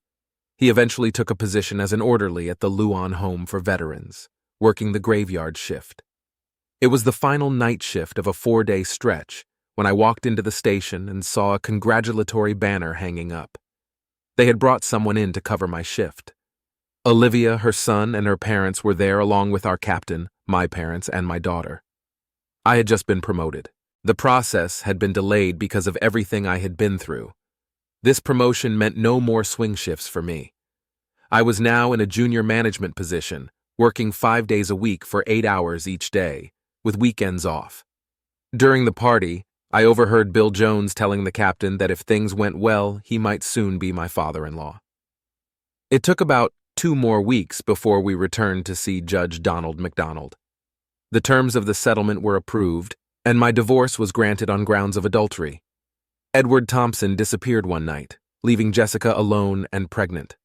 He eventually took a position as an orderly at the Luan Home for Veterans, working the graveyard shift. It was the final night shift of a 4-day stretch when I walked into the station and saw a congratulatory banner hanging up. They had brought someone in to cover my shift. Olivia, her son, and her parents were there along with our captain, my parents, and my daughter. I had just been promoted. The process had been delayed because of everything I had been through. This promotion meant no more swing shifts for me. I was now in a junior management position, working 5 days a week for 8 hours each day, with weekends off. During the party, I overheard Bill Jones telling the captain that if things went well, he might soon be my father-in-law. It took about 2 more weeks before we returned to see Judge Donald McDonald. The terms of the settlement were approved, and my divorce was granted on grounds of adultery. Edward Thompson disappeared one night, leaving Jessica alone and pregnant.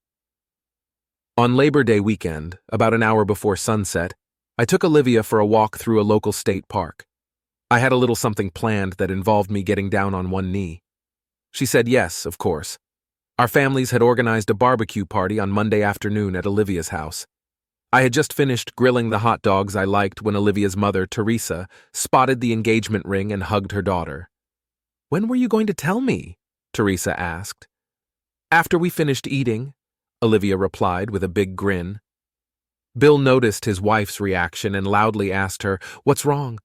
On Labor Day weekend, about an hour before sunset, I took Olivia for a walk through a local state park. I had a little something planned that involved me getting down on one knee. She said yes, of course. Our families had organized a barbecue party on Monday afternoon at Olivia's house. I had just finished grilling the hot dogs I liked when Olivia's mother, Teresa, spotted the engagement ring and hugged her daughter. "When were you going to tell me?" Teresa asked. "After we finished eating," Olivia replied with a big grin. Bill noticed his wife's reaction and loudly asked her, "What's wrong?"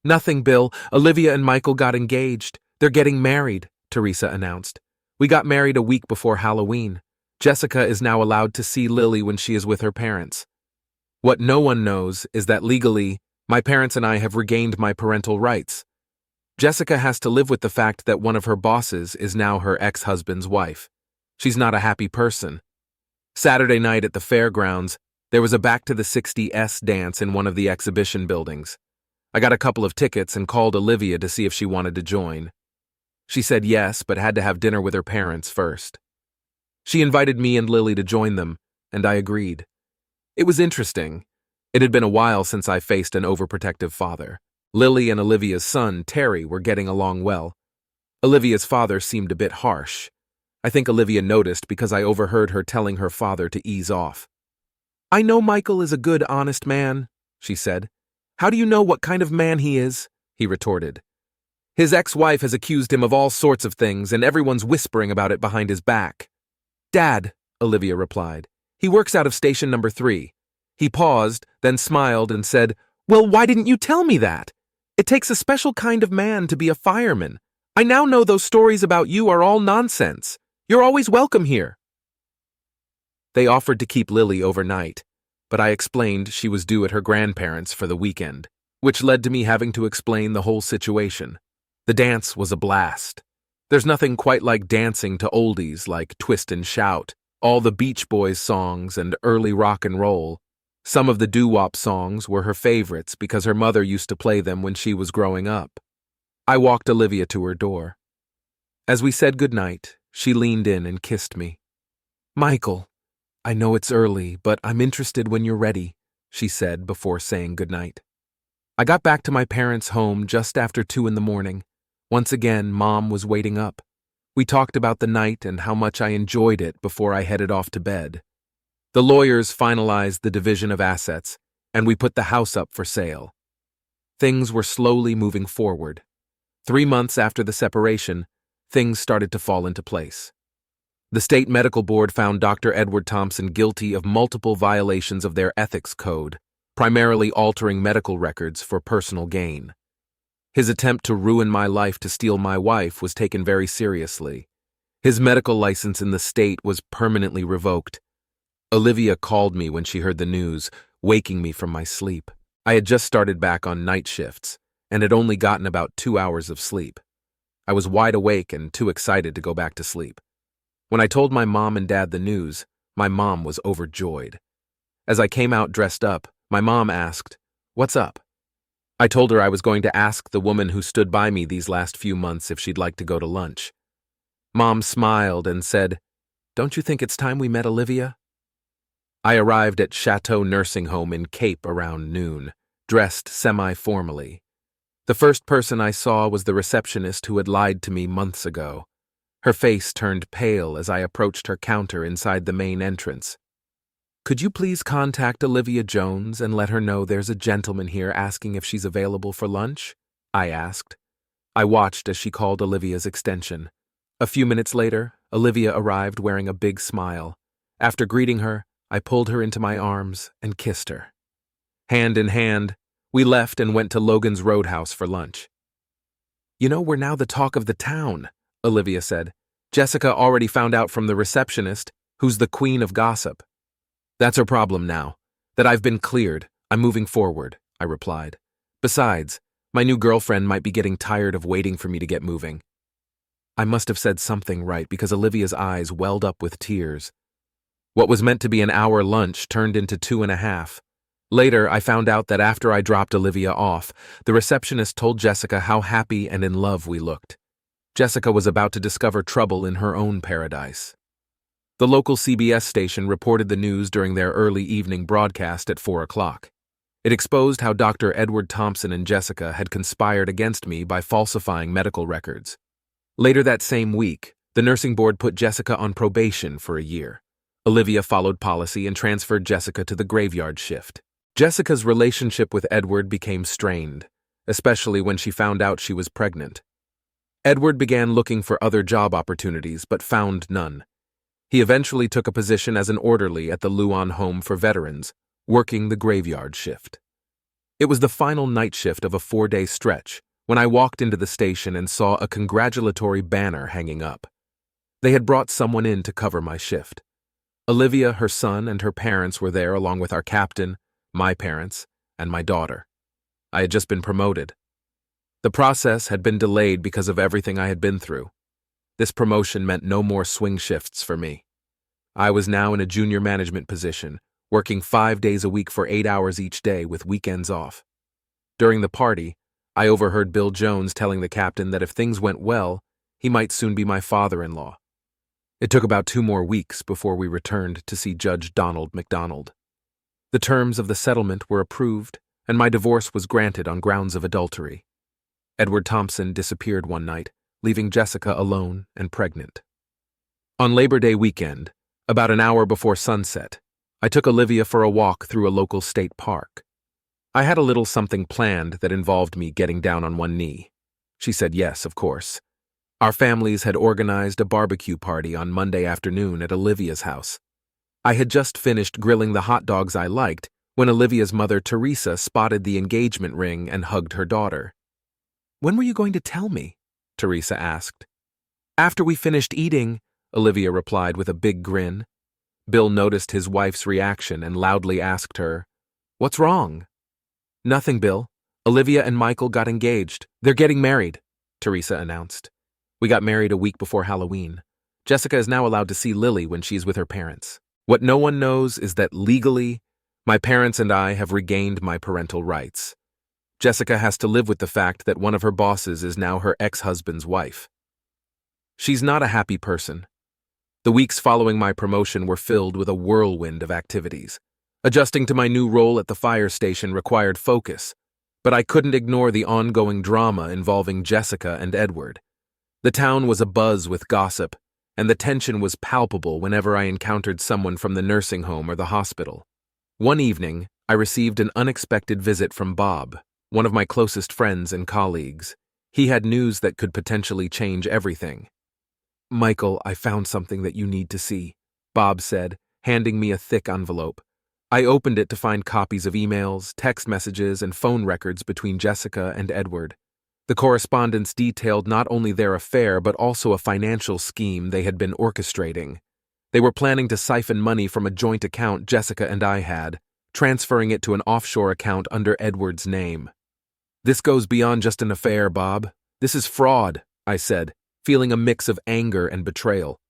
"Nothing, Bill. Olivia and Michael got engaged. They're getting married," Teresa announced. "We got married a week before Halloween. Jessica is now allowed to see Lily when she is with her parents. What no one knows is that legally, my parents and I have regained my parental rights. Jessica has to live with the fact that one of her bosses is now her ex-husband's wife. She's not a happy person." Saturday night at the fairgrounds, there was a Back to the 60s dance in one of the exhibition buildings. I got a couple of tickets and called Olivia to see if she wanted to join. She said yes, but had to have dinner with her parents first. She invited me and Lily to join them, and I agreed. It was interesting. It had been a while since I faced an overprotective father. Lily and Olivia's son, Terry, were getting along well. Olivia's father seemed a bit harsh. I think Olivia noticed because I overheard her telling her father to ease off. "I know Michael is a good, honest man," she said. "How do you know what kind of man he is?" he retorted. "His ex-wife has accused him of all sorts of things, and everyone's whispering about it behind his back." "Dad," Olivia replied. "He works out of station number 3. He paused, then smiled and said, "Well, why didn't you tell me that? It takes a special kind of man to be a fireman. I now know those stories about you are all nonsense. You're always welcome here." They offered to keep Lily overnight, but I explained she was due at her grandparents' for the weekend, which led to me having to explain the whole situation. The dance was a blast. There's nothing quite like dancing to oldies like Twist and Shout, all the Beach Boys songs, and early rock and roll. Some of the doo-wop songs were her favorites because her mother used to play them when she was growing up. I walked Olivia to her door. As we said goodnight, she leaned in and kissed me. "Michael, I know it's early, but I'm interested when you're ready," she said before saying goodnight. I got back to my parents' home just after 2 in the morning. Once again, Mom was waiting up. We talked about the night and how much I enjoyed it before I headed off to bed. The lawyers finalized the division of assets, and we put the house up for sale. Things were slowly moving forward. 3 months after the separation, things started to fall into place. The state medical board found Dr. Edward Thompson guilty of multiple violations of their ethics code, primarily altering medical records for personal gain. His attempt to ruin my life to steal my wife was taken very seriously. His medical license in the state was permanently revoked. Olivia called me when she heard the news, waking me from my sleep. I had just started back on night shifts and had only gotten about 2 hours of sleep. I was wide awake and too excited to go back to sleep. When I told my mom and dad the news, my mom was overjoyed. As I came out dressed up, my mom asked, "What's up?" I told her I was going to ask the woman who stood by me these last few months if she'd like to go to lunch. Mom smiled and said, "Don't you think it's time we met Olivia?" I arrived at Chateau Nursing Home in Cape around noon, dressed semi-formally. The first person I saw was the receptionist who had lied to me months ago. Her face turned pale as I approached her counter inside the main entrance. "Could you please contact Olivia Jones and let her know there's a gentleman here asking if she's available for lunch?" I asked. I watched as she called Olivia's extension. A few minutes later, Olivia arrived wearing a big smile. After greeting her, I pulled her into my arms and kissed her. Hand in hand, we left and went to Logan's Roadhouse for lunch. "You know, we're now the talk of the town," Olivia said. "Jessica already found out from the receptionist, who's the queen of gossip." "That's her problem now. That I've been cleared. I'm moving forward," I replied. "Besides, my new girlfriend might be getting tired of waiting for me to get moving." I must have said something right because Olivia's eyes welled up with tears. What was meant to be an hour lunch turned into 2.5. Later, I found out that after I dropped Olivia off, the receptionist told Jessica how happy and in love we looked. Jessica was about to discover trouble in her own paradise. The local CBS station reported the news during their early evening broadcast at 4 o'clock. It exposed how Dr. Edward Thompson and Jessica had conspired against me by falsifying medical records. Later that same week, the nursing board put Jessica on probation for a year. Olivia followed policy and transferred Jessica to the graveyard shift. Jessica's relationship with Edward became strained, especially when she found out she was pregnant. Edward began looking for other job opportunities but found none. He eventually took a position as an orderly at the Luan Home for Veterans, working the graveyard shift. It was the final night shift of a 4-day stretch when I walked into the station and saw a congratulatory banner hanging up. They had brought someone in to cover my shift. Olivia, her son, and her parents were there along with our captain, my parents, and my daughter. I had just been promoted. The process had been delayed because of everything I had been through. This promotion meant no more swing shifts for me. I was now in a junior management position, working 5 days a week for 8 hours each day with weekends off. During the party, I overheard Bill Jones telling the captain that if things went well, he might soon be my father-in-law. It took about 2 more weeks before we returned to see Judge Donald McDonald. The terms of the settlement were approved, and my divorce was granted on grounds of adultery. Edward Thompson disappeared one night, leaving Jessica alone and pregnant. On Labor Day weekend, about an hour before sunset, I took Olivia for a walk through a local state park. I had a little something planned that involved me getting down on one knee. She said yes, of course. Our families had organized a barbecue party on Monday afternoon at Olivia's house. I had just finished grilling the hot dogs I liked when Olivia's mother, Teresa, spotted the engagement ring and hugged her daughter. "When were you going to tell me?" Teresa asked. "After we finished eating," Olivia replied with a big grin. Bill noticed his wife's reaction and loudly asked her, "What's wrong?" "Nothing, Bill. Olivia and Michael got engaged. They're getting married," Teresa announced. "We got married a week before Halloween. Jessica is now allowed to see Lily when she's with her parents. What no one knows is that legally, my parents and I have regained my parental rights. Jessica has to live with the fact that one of her bosses is now her ex-husband's wife. She's not a happy person. The weeks following my promotion were filled with a whirlwind of activities. Adjusting to my new role at the fire station required focus, but I couldn't ignore the ongoing drama involving Jessica and Edward. The town was abuzz with gossip, and the tension was palpable whenever I encountered someone from the nursing home or the hospital. One evening, I received an unexpected visit from Bob. one of my closest friends and colleagues. He had news that could potentially change everything. "Michael, I found something that you need to see," Bob said, handing me a thick envelope. I opened it to find copies of emails, text messages, and phone records between Jessica and Edward. The correspondence detailed not only their affair but also a financial scheme they had been orchestrating. They were planning to siphon money from a joint account Jessica and I had, transferring it to an offshore account under Edward's name. "This goes beyond just an affair, Bob. This is fraud," I said, feeling a mix of anger and betrayal.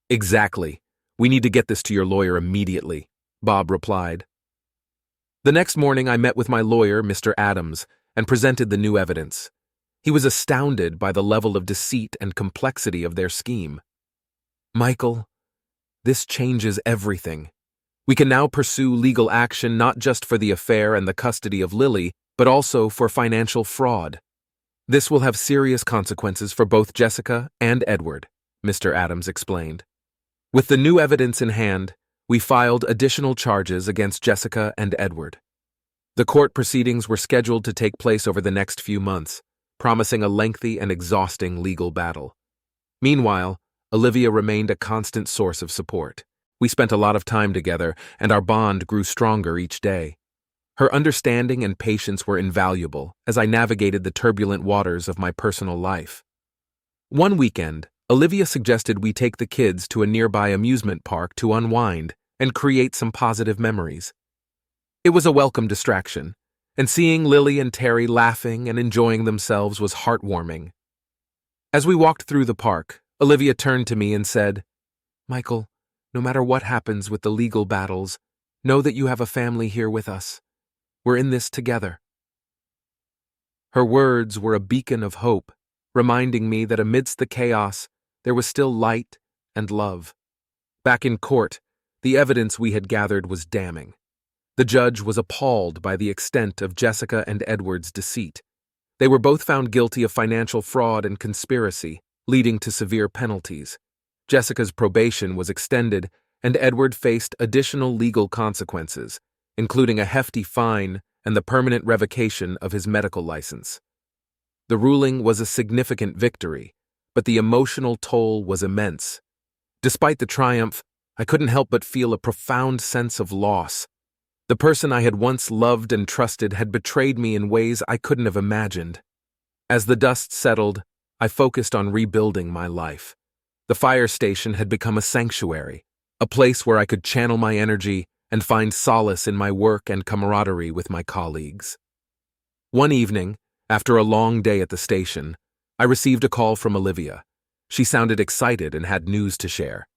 "Exactly. We need to get this to your lawyer immediately," Bob replied. The next morning I met with my lawyer, Mr. Adams, and presented the new evidence. He was astounded by the level of deceit and complexity of their scheme. "Michael, this changes everything. We can now pursue legal action not just for the affair and the custody of Lily, but also for financial fraud. This will have serious consequences for both Jessica and Edward," Mr. Adams explained. With the new evidence in hand, we filed additional charges against Jessica and Edward. The court proceedings were scheduled to take place over the next few months, promising a lengthy and exhausting legal battle. Meanwhile, Olivia remained a constant source of support. We spent a lot of time together, and our bond grew stronger each day. Her understanding and patience were invaluable as I navigated the turbulent waters of my personal life. One weekend, Olivia suggested we take the kids to a nearby amusement park to unwind and create some positive memories. It was a welcome distraction, and seeing Lily and Terry laughing and enjoying themselves was heartwarming. As we walked through the park, Olivia turned to me and said, "Michael, no matter what happens with the legal battles, know that you have a family here with us. We're in this together." Her words were a beacon of hope, reminding me that amidst the chaos, there was still light and love. Back in court, the evidence we had gathered was damning. The judge was appalled by the extent of Jessica and Edward's deceit. They were both found guilty of financial fraud and conspiracy, leading to severe penalties. Jessica's probation was extended, and Edward faced additional legal consequences, including a hefty fine and the permanent revocation of his medical license. The ruling was a significant victory, but the emotional toll was immense. Despite the triumph, I couldn't help but feel a profound sense of loss. The person I had once loved and trusted had betrayed me in ways I couldn't have imagined. As the dust settled, I focused on rebuilding my life. The fire station had become a sanctuary, a place where I could channel my energy and find solace in my work and camaraderie with my colleagues. One evening, after a long day at the station, I received a call from Olivia. She sounded excited and had news to share.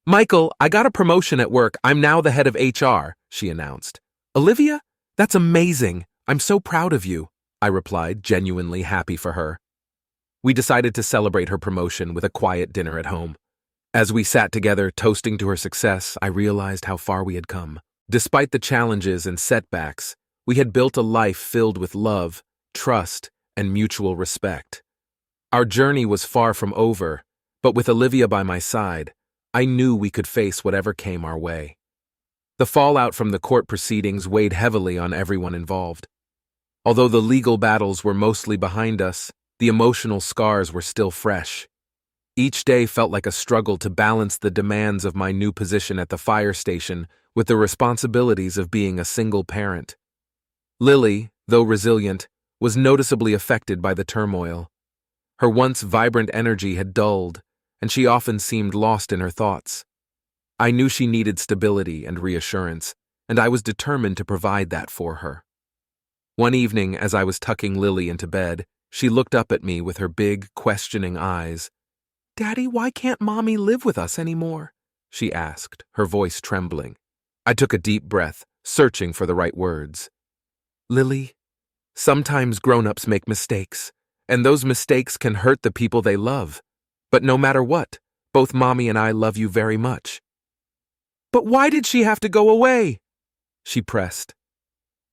"Michael, I got a promotion at work. I'm now the head of HR," she announced. "Olivia? That's amazing. I'm so proud of you," I replied, genuinely happy for her. We decided to celebrate her promotion with a quiet dinner at home. As we sat together toasting to her success, I realized how far we had come. Despite the challenges and setbacks, we had built a life filled with love, trust, and mutual respect. Our journey was far from over, but with Olivia by my side, I knew we could face whatever came our way. The fallout from the court proceedings weighed heavily on everyone involved. Although the legal battles were mostly behind us, the emotional scars were still fresh. Each day felt like a struggle to balance the demands of my new position at the fire station with the responsibilities of being a single parent. Lily, though resilient, was noticeably affected by the turmoil. Her once vibrant energy had dulled, and she often seemed lost in her thoughts. I knew she needed stability and reassurance, and I was determined to provide that for her. One evening, as I was tucking Lily into bed, she looked up at me with her big, questioning eyes. "Daddy, why can't Mommy live with us anymore?" she asked, her voice trembling. I took a deep breath, searching for the right words. "Lily, sometimes grown-ups make mistakes, and those mistakes can hurt the people they love. But no matter what, both Mommy and I love you very much." "But why did she have to go away?" she pressed.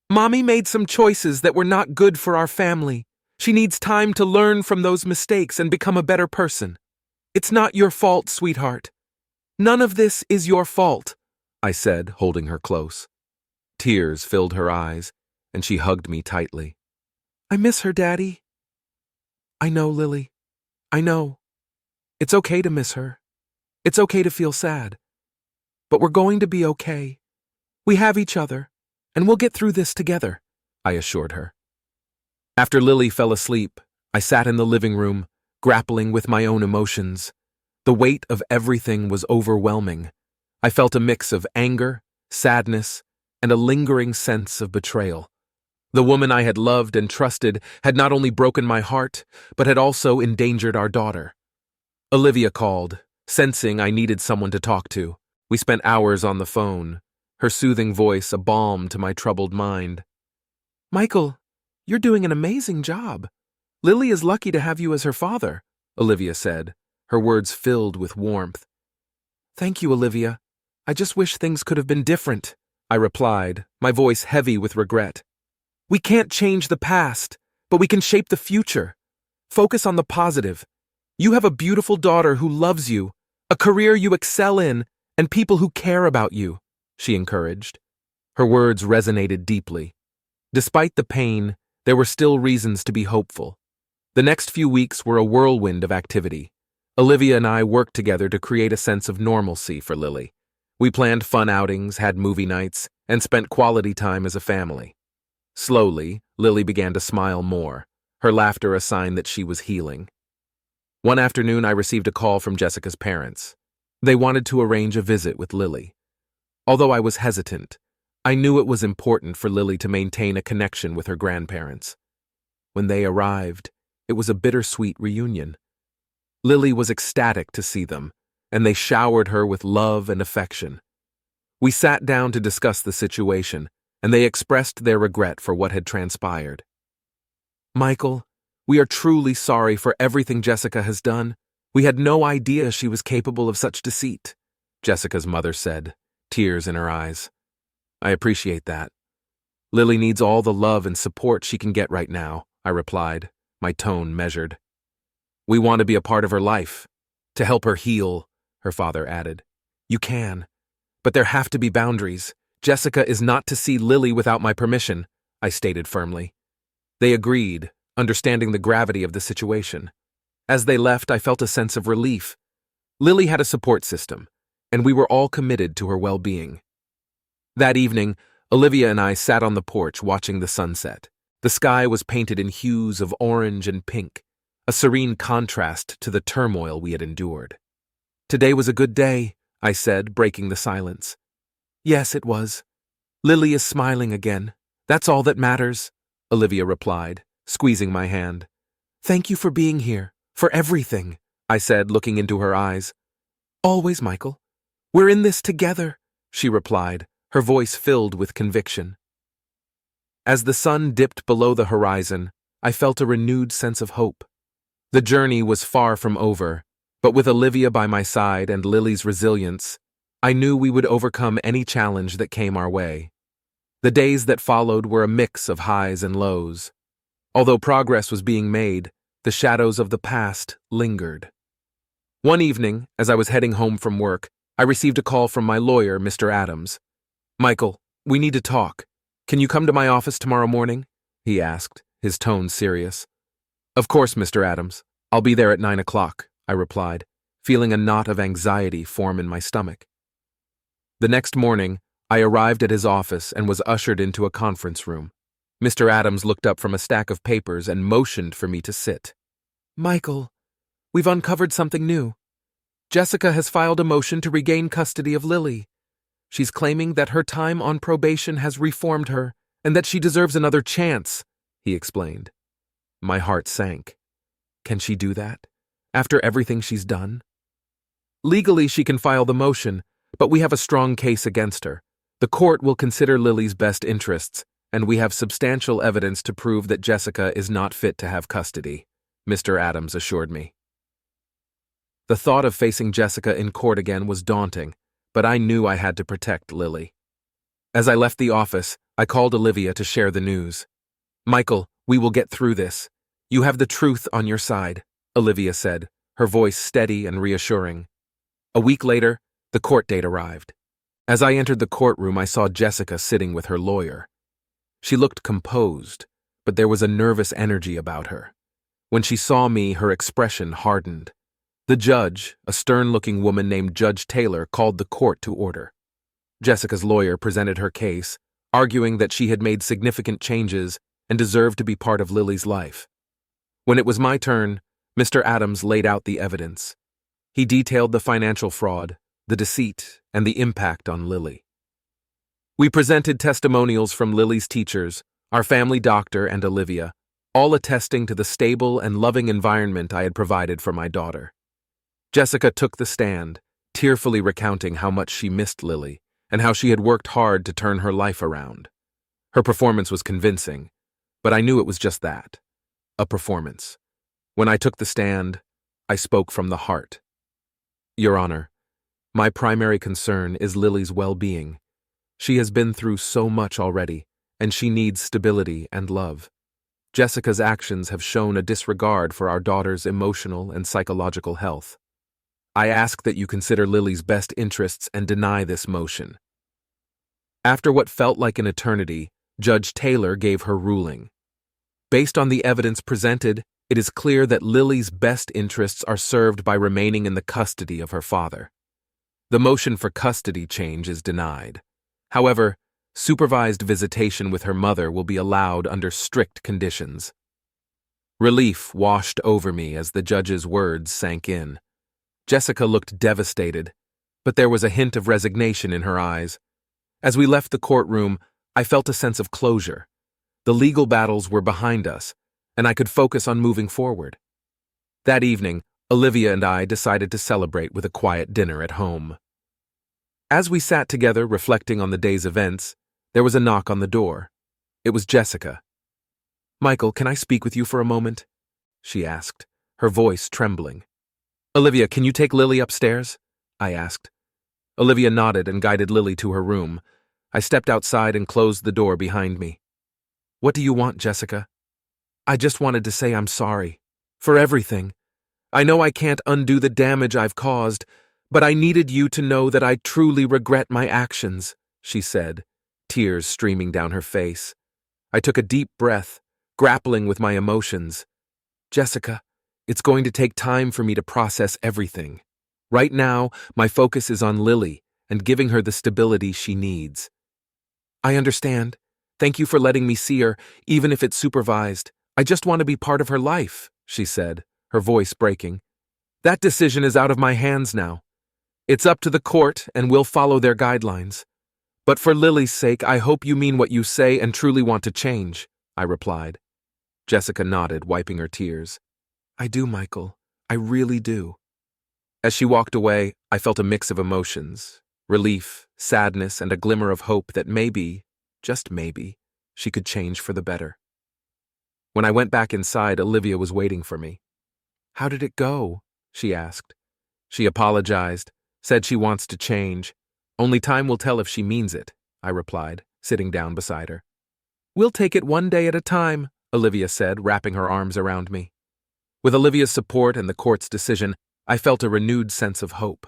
"Mommy made some choices that were not good for our family. She needs time to learn from those mistakes and become a better person. It's not your fault, sweetheart. None of this is your fault," I said, holding her close. Tears filled her eyes, and she hugged me tightly. I miss her, Daddy. I know, Lily. I know. It's okay to miss her. It's okay to feel sad. But we're going to be okay. We have each other, and we'll get through this together, I assured her. After Lily fell asleep, I sat in the living room, grappling with my own emotions. The weight of everything was overwhelming. I felt a mix of anger, sadness, and a lingering sense of betrayal. The woman I had loved and trusted had not only broken my heart, but had also endangered our daughter. Olivia called, sensing I needed someone to talk to. We spent hours on the phone, her soothing voice a balm to my troubled mind. Michael, you're doing an amazing job. Lily is lucky to have you as her father, Olivia said, her words filled with warmth. Thank you, Olivia. I just wish things could have been different, I replied, my voice heavy with regret. We can't change the past, but we can shape the future. Focus on the positive. You have a beautiful daughter who loves you, a career you excel in, and people who care about you, she encouraged. Her words resonated deeply. Despite the pain, there were still reasons to be hopeful. The next few weeks were a whirlwind of activity. Olivia and I worked together to create a sense of normalcy for Lily. We planned fun outings, had movie nights, and spent quality time as a family. Slowly, Lily began to smile more, her laughter a sign that she was healing. One afternoon, I received a call from Jessica's parents. They wanted to arrange a visit with Lily. Although I was hesitant, I knew it was important for Lily to maintain a connection with her grandparents. When they arrived, it was a bittersweet reunion. Lily was ecstatic to see them, and they showered her with love and affection. We sat down to discuss the situation, and they expressed their regret for what had transpired. Michael, we are truly sorry for everything Jessica has done. We had no idea she was capable of such deceit, Jessica's mother said, tears in her eyes. I appreciate that. Lily needs all the love and support she can get right now, I replied, my tone measured. We want to be a part of her life, to help her heal, her father added. You can, but there have to be boundaries. Jessica is not to see Lily without my permission, I stated firmly. They agreed, understanding the gravity of the situation. As they left, I felt a sense of relief. Lily had a support system, and we were all committed to her well-being. That evening, Olivia and I sat on the porch watching the sunset. The sky was painted in hues of orange and pink, a serene contrast to the turmoil we had endured. Today was a good day, I said, breaking the silence. Yes, it was. Lily is smiling again. That's all that matters, Olivia replied, squeezing my hand. Thank you for being here, for everything, I said, looking into her eyes. Always, Michael. We're in this together, she replied, her voice filled with conviction. As the sun dipped below the horizon, I felt a renewed sense of hope. The journey was far from over, but with Olivia by my side and Lily's resilience, I knew we would overcome any challenge that came our way. The days that followed were a mix of highs and lows. Although progress was being made, the shadows of the past lingered. One evening, as I was heading home from work, I received a call from my lawyer, Mr. Adams. Michael, we need to talk. Can you come to my office tomorrow morning? He asked, his tone serious. Of course, Mr. Adams. I'll be there at 9 o'clock, I replied, feeling a knot of anxiety form in my stomach. The next morning, I arrived at his office and was ushered into a conference room. Mr. Adams looked up from a stack of papers and motioned for me to sit. Michael, we've uncovered something new. Jessica has filed a motion to regain custody of Lily. She's claiming that her time on probation has reformed her and that she deserves another chance, he explained. My heart sank. Can she do that? After everything she's done? Legally, she can file the motion, but we have a strong case against her. The court will consider Lily's best interests, and we have substantial evidence to prove that Jessica is not fit to have custody, Mr. Adams assured me. The thought of facing Jessica in court again was daunting, but I knew I had to protect Lily. As I left the office, I called Olivia to share the news. Michael, we will get through this. You have the truth on your side, Olivia said, her voice steady and reassuring. A week later, the court date arrived. As I entered the courtroom, I saw Jessica sitting with her lawyer. She looked composed, but there was a nervous energy about her. When she saw me, her expression hardened. The judge, a stern-looking woman named Judge Taylor, called the court to order. Jessica's lawyer presented her case, arguing that she had made significant changes and deserved to be part of Lily's life. When it was my turn, Mr. Adams laid out the evidence. He detailed the financial fraud, the deceit, and the impact on Lily. We presented testimonials from Lily's teachers, our family doctor, and Olivia, all attesting to the stable and loving environment I had provided for my daughter. Jessica took the stand, tearfully recounting how much she missed Lily and how she had worked hard to turn her life around. Her performance was convincing, but I knew it was just that, a performance. When I took the stand, I spoke from the heart. Your Honor, my primary concern is Lily's well-being. She has been through so much already, and she needs stability and love. Jessica's actions have shown a disregard for our daughter's emotional and psychological health. I ask that you consider Lily's best interests and deny this motion. After what felt like an eternity, Judge Taylor gave her ruling. Based on the evidence presented, it is clear that Lily's best interests are served by remaining in the custody of her father. The motion for custody change is denied. However, supervised visitation with her mother will be allowed under strict conditions. Relief washed over me as the judge's words sank in. Jessica looked devastated, but there was a hint of resignation in her eyes. As we left the courtroom, I felt a sense of closure. The legal battles were behind us, and I could focus on moving forward. That evening, Olivia and I decided to celebrate with a quiet dinner at home. As we sat together reflecting on the day's events, there was a knock on the door. It was Jessica. "Michael, can I speak with you for a moment?" she asked, her voice trembling. "Olivia, can you take Lily upstairs?" I asked. Olivia nodded and guided Lily to her room. I stepped outside and closed the door behind me. "What do you want, Jessica?" "I just wanted to say I'm sorry. For everything. I know I can't undo the damage I've caused, but I needed you to know that I truly regret my actions," she said, tears streaming down her face. I took a deep breath, grappling with my emotions. "Jessica, it's going to take time for me to process everything. Right now, my focus is on Lily and giving her the stability she needs." "I understand. Thank you for letting me see her, even if it's supervised. I just want to be part of her life," she said, her voice breaking. "That decision is out of my hands now. It's up to the court, and we'll follow their guidelines. But for Lily's sake, I hope you mean what you say and truly want to change," I replied. Jessica nodded, wiping her tears. "I do, Michael. I really do." As she walked away, I felt a mix of emotions, relief, sadness, and a glimmer of hope that maybe, just maybe, she could change for the better. When I went back inside, Olivia was waiting for me. "How did it go?" she asked. She apologized, said she wants to change. "Only time will tell if she means it," I replied, sitting down beside her. "We'll take it one day at a time," Olivia said, wrapping her arms around me. With Olivia's support and the court's decision, I felt a renewed sense of hope.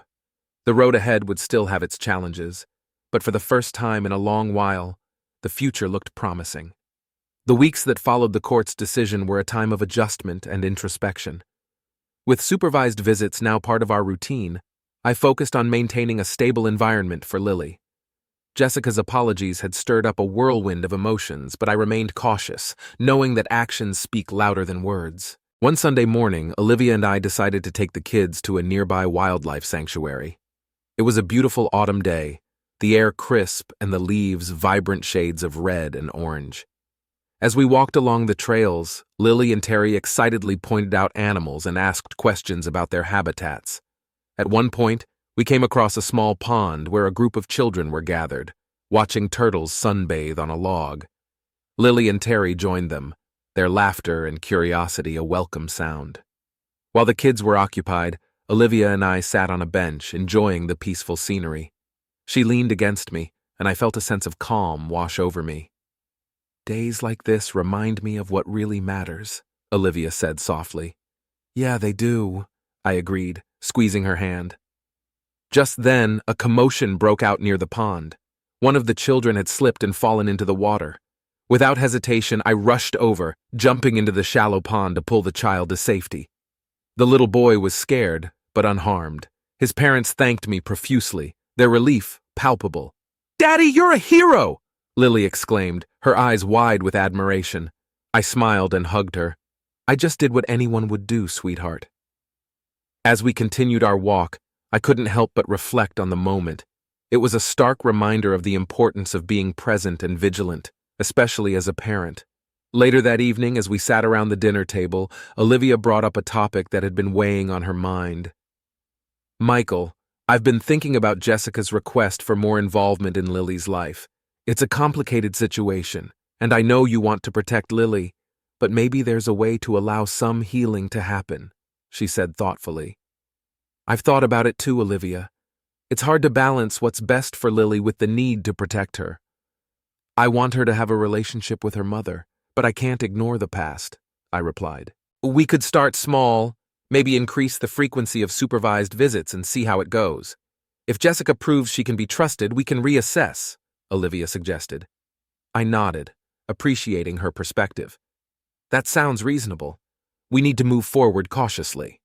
The road ahead would still have its challenges, but for the first time in a long while, the future looked promising. The weeks that followed the court's decision were a time of adjustment and introspection. With supervised visits now part of our routine, I focused on maintaining a stable environment for Lily. Jessica's apologies had stirred up a whirlwind of emotions, but I remained cautious, knowing that actions speak louder than words. One Sunday morning, Olivia and I decided to take the kids to a nearby wildlife sanctuary. It was a beautiful autumn day, the air crisp and the leaves vibrant shades of red and orange. As we walked along the trails, Lily and Terry excitedly pointed out animals and asked questions about their habitats. At one point, we came across a small pond where a group of children were gathered, watching turtles sunbathe on a log. Lily and Terry joined them, their laughter and curiosity a welcome sound. While the kids were occupied, Olivia and I sat on a bench, enjoying the peaceful scenery. She leaned against me, and I felt a sense of calm wash over me. "Days like this remind me of what really matters," Olivia said softly. "Yeah, they do," I agreed, squeezing her hand. Just then, a commotion broke out near the pond. One of the children had slipped and fallen into the water. Without hesitation, I rushed over, jumping into the shallow pond to pull the child to safety. The little boy was scared, but unharmed. His parents thanked me profusely, their relief palpable. "Daddy, you're a hero!" Lily exclaimed, her eyes wide with admiration. I smiled and hugged her. "I just did what anyone would do, sweetheart." As we continued our walk, I couldn't help but reflect on the moment. It was a stark reminder of the importance of being present and vigilant, especially as a parent. Later that evening, as we sat around the dinner table, Olivia brought up a topic that had been weighing on her mind. "Michael, I've been thinking about Jessica's request for more involvement in Lily's life. It's a complicated situation, and I know you want to protect Lily, but maybe there's a way to allow some healing to happen," she said thoughtfully. "I've thought about it too, Olivia. It's hard to balance what's best for Lily with the need to protect her. I want her to have a relationship with her mother, but I can't ignore the past," I replied. "We could start small, maybe increase the frequency of supervised visits and see how it goes. If Jessica proves she can be trusted, we can reassess," Olivia suggested. I nodded, appreciating her perspective. "That sounds reasonable. We need to move forward cautiously."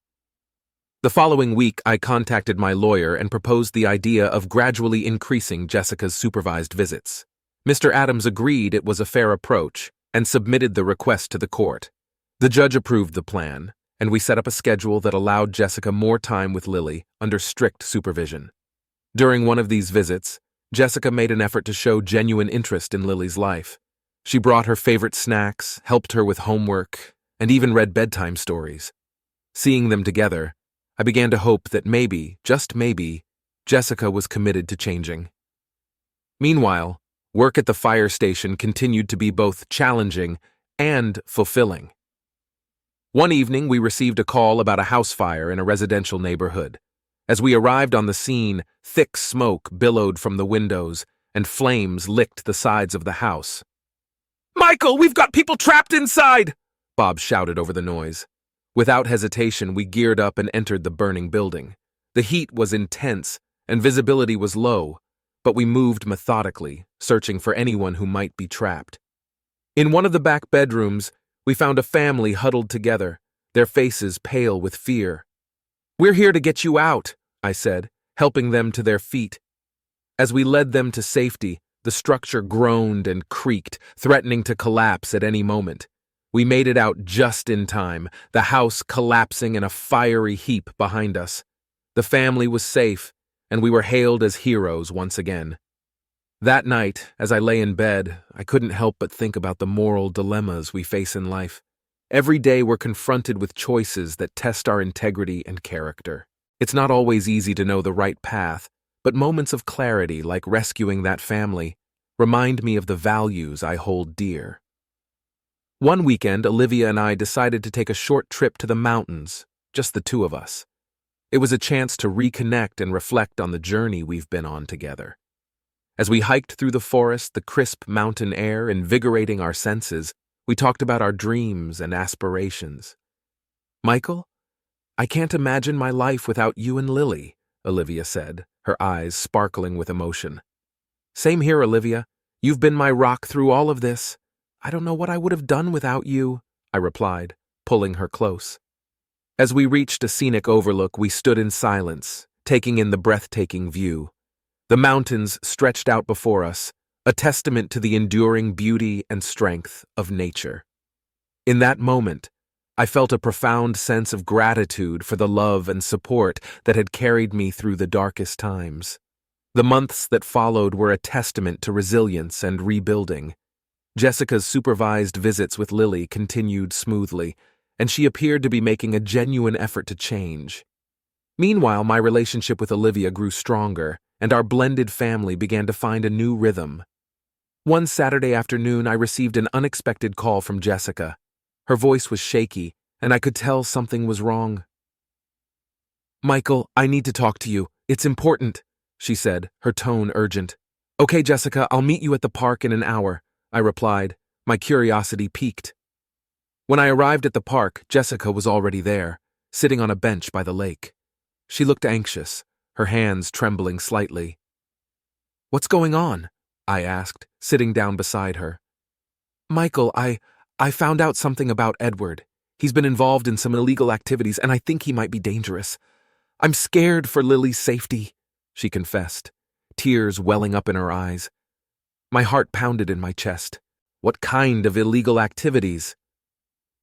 The following week, I contacted my lawyer and proposed the idea of gradually increasing Jessica's supervised visits. Mr. Adams agreed it was a fair approach and submitted the request to the court. The judge approved the plan, and we set up a schedule that allowed Jessica more time with Lily under strict supervision. During one of these visits, Jessica made an effort to show genuine interest in Lily's life. She brought her favorite snacks, helped her with homework, and even read bedtime stories. Seeing them together, I began to hope that maybe, just maybe, Jessica was committed to changing. Meanwhile, work at the fire station continued to be both challenging and fulfilling. One evening, we received a call about a house fire in a residential neighborhood. As we arrived on the scene, thick smoke billowed from the windows, and flames licked the sides of the house. "Michael, we've got people trapped inside!" Bob shouted over the noise. Without hesitation, we geared up and entered the burning building. The heat was intense, and visibility was low, but we moved methodically, searching for anyone who might be trapped. In one of the back bedrooms, we found a family huddled together, their faces pale with fear. "We're here to get you out," I said, helping them to their feet. As we led them to safety, the structure groaned and creaked, threatening to collapse at any moment. We made it out just in time, the house collapsing in a fiery heap behind us. The family was safe, and we were hailed as heroes once again. That night, as I lay in bed, I couldn't help but think about the moral dilemmas we face in life. Every day we're confronted with choices that test our integrity and character. It's not always easy to know the right path, but moments of clarity, like rescuing that family, remind me of the values I hold dear. One weekend, Olivia and I decided to take a short trip to the mountains, just the two of us. It was a chance to reconnect and reflect on the journey we've been on together. As we hiked through the forest, the crisp mountain air invigorating our senses, we talked about our dreams and aspirations. "Michael, I can't imagine my life without you and Lily," Olivia said, her eyes sparkling with emotion. "Same here, Olivia. You've been my rock through all of this. I don't know what I would have done without you," I replied, pulling her close. As we reached a scenic overlook, we stood in silence, taking in the breathtaking view. The mountains stretched out before us, a testament to the enduring beauty and strength of nature. In that moment, I felt a profound sense of gratitude for the love and support that had carried me through the darkest times. The months that followed were a testament to resilience and rebuilding. Jessica's supervised visits with Lily continued smoothly, and she appeared to be making a genuine effort to change. Meanwhile, my relationship with Olivia grew stronger, and our blended family began to find a new rhythm. One Saturday afternoon, I received an unexpected call from Jessica. Her voice was shaky, and I could tell something was wrong. "Michael, I need to talk to you. It's important," she said, her tone urgent. "Okay, Jessica, I'll meet you at the park in an hour," I replied, my curiosity piqued. When I arrived at the park, Jessica was already there, sitting on a bench by the lake. She looked anxious, her hands trembling slightly. "What's going on?" I asked, sitting down beside her. Michael, I found out something about Edward. He's been involved in some illegal activities, and I think he might be dangerous. I'm scared for Lily's safety, she confessed, tears welling up in her eyes. My heart pounded in my chest. What kind of illegal activities?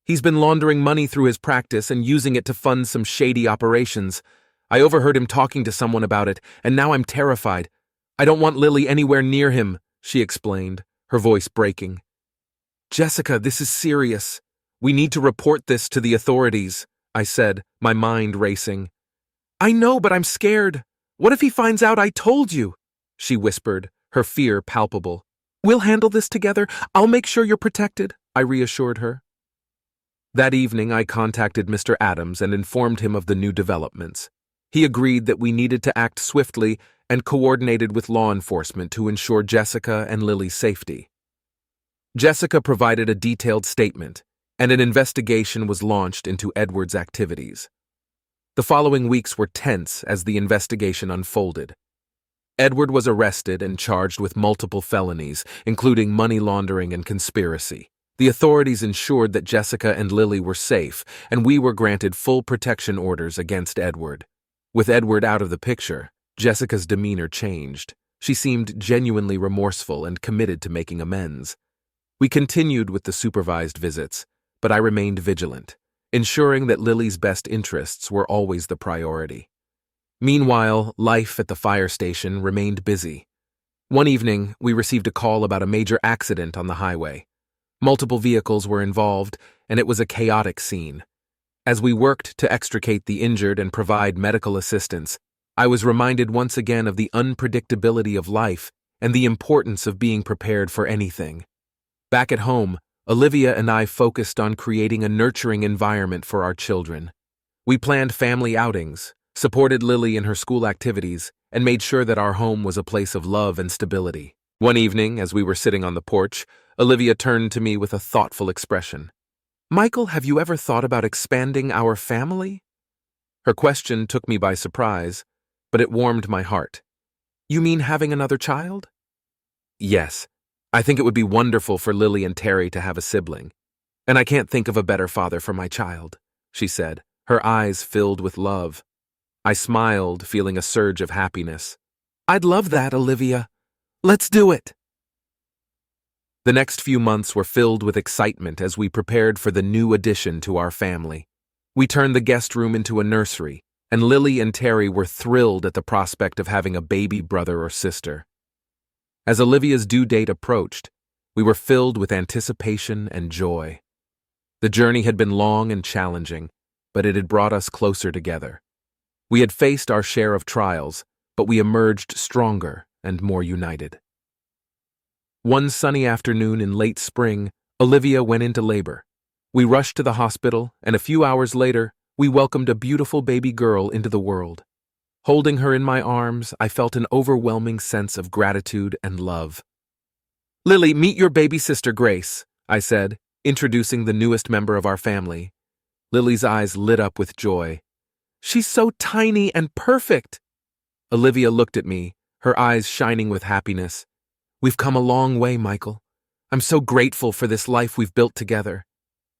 He's been laundering money through his practice and using it to fund some shady operations. I overheard him talking to someone about it, and now I'm terrified. I don't want Lily anywhere near him, she explained, her voice breaking. Jessica, this is serious. We need to report this to the authorities, I said, my mind racing. I know, but I'm scared. What if he finds out I told you? She whispered, her fear palpable. We'll handle this together. I'll make sure you're protected, I reassured her. That evening, I contacted Mr. Adams and informed him of the new developments. He agreed that we needed to act swiftly and coordinated with law enforcement to ensure Jessica and Lily's safety. Jessica provided a detailed statement, and an investigation was launched into Edward's activities. The following weeks were tense as the investigation unfolded. Edward was arrested and charged with multiple felonies, including money laundering and conspiracy. The authorities ensured that Jessica and Lily were safe, and we were granted full protection orders against Edward. With Edward out of the picture, Jessica's demeanor changed. She seemed genuinely remorseful and committed to making amends. We continued with the supervised visits, but I remained vigilant, ensuring that Lily's best interests were always the priority. Meanwhile, life at the fire station remained busy. One evening, we received a call about a major accident on the highway. Multiple vehicles were involved, and it was a chaotic scene. As we worked to extricate the injured and provide medical assistance, I was reminded once again of the unpredictability of life and the importance of being prepared for anything. Back at home, Olivia and I focused on creating a nurturing environment for our children. We planned family outings, supported Lily in her school activities, and made sure that our home was a place of love and stability. One evening, as we were sitting on the porch, Olivia turned to me with a thoughtful expression. Michael, have you ever thought about expanding our family? Her question took me by surprise, but it warmed my heart. You mean having another child? Yes. I think it would be wonderful for Lily and Terry to have a sibling. And I can't think of a better father for my child, she said, her eyes filled with love. I smiled, feeling a surge of happiness. I'd love that, Olivia. Let's do it. The next few months were filled with excitement as we prepared for the new addition to our family. We turned the guest room into a nursery, and Lily and Terry were thrilled at the prospect of having a baby brother or sister. As Olivia's due date approached, we were filled with anticipation and joy. The journey had been long and challenging, but it had brought us closer together. We had faced our share of trials, but we emerged stronger and more united. One sunny afternoon in late spring, Olivia went into labor. We rushed to the hospital, and a few hours later, we welcomed a beautiful baby girl into the world. Holding her in my arms, I felt an overwhelming sense of gratitude and love. Lily, meet your baby sister Grace, I said, introducing the newest member of our family. Lily's eyes lit up with joy. She's so tiny and perfect. Olivia looked at me, her eyes shining with happiness. We've come a long way, Michael. I'm so grateful for this life we've built together.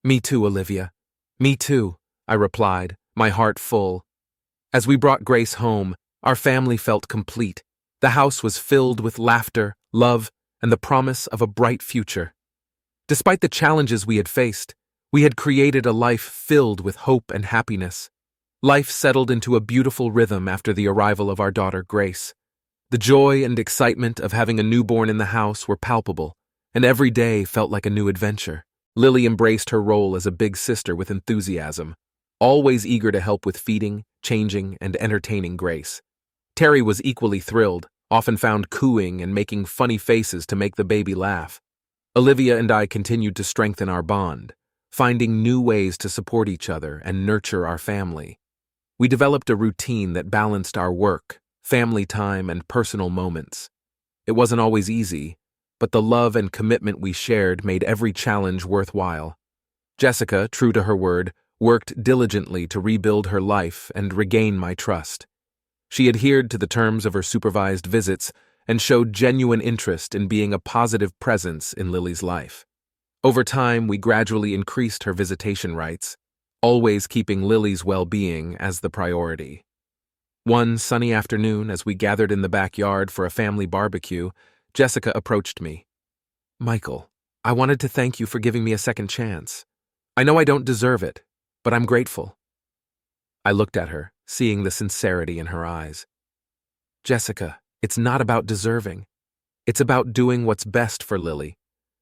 Me too, Olivia. Me too, I replied, my heart full. As we brought Grace home, our family felt complete. The house was filled with laughter, love, and the promise of a bright future. Despite the challenges we had faced, we had created a life filled with hope and happiness. Life settled into a beautiful rhythm after the arrival of our daughter, Grace. The joy and excitement of having a newborn in the house were palpable, and every day felt like a new adventure. Lily embraced her role as a big sister with enthusiasm, always eager to help with feeding, changing, and entertaining Grace. Terry was equally thrilled, often found cooing and making funny faces to make the baby laugh. Olivia and I continued to strengthen our bond, finding new ways to support each other and nurture our family. We developed a routine that balanced our work, family time, and personal moments. It wasn't always easy, but the love and commitment we shared made every challenge worthwhile. Jessica, true to her word, worked diligently to rebuild her life and regain my trust. She adhered to the terms of her supervised visits and showed genuine interest in being a positive presence in Lily's life. Over time, we gradually increased her visitation rights, always keeping Lily's well-being as the priority. One sunny afternoon, as we gathered in the backyard for a family barbecue, Jessica approached me. "Michael, I wanted to thank you for giving me a second chance. I know I don't deserve it, but I'm grateful." I looked at her, seeing the sincerity in her eyes. "Jessica, it's not about deserving. It's about doing what's best for Lily.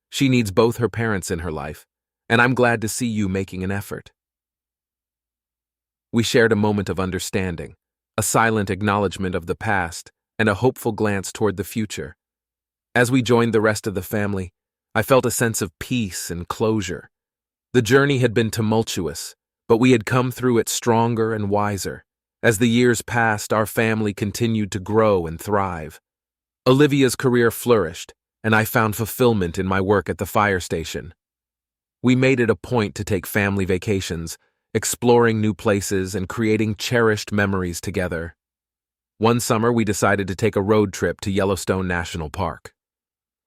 She needs both her parents in her life, and I'm glad to see you making an effort." We shared a moment of understanding, a silent acknowledgement of the past, and a hopeful glance toward the future. As we joined the rest of the family, I felt a sense of peace and closure. The journey had been tumultuous, but we had come through it stronger and wiser. As the years passed, our family continued to grow and thrive. Olivia's career flourished, and I found fulfillment in my work at the fire station. We made it a point to take family vacations, exploring new places and creating cherished memories together. One summer, we decided to take a road trip to Yellowstone National Park.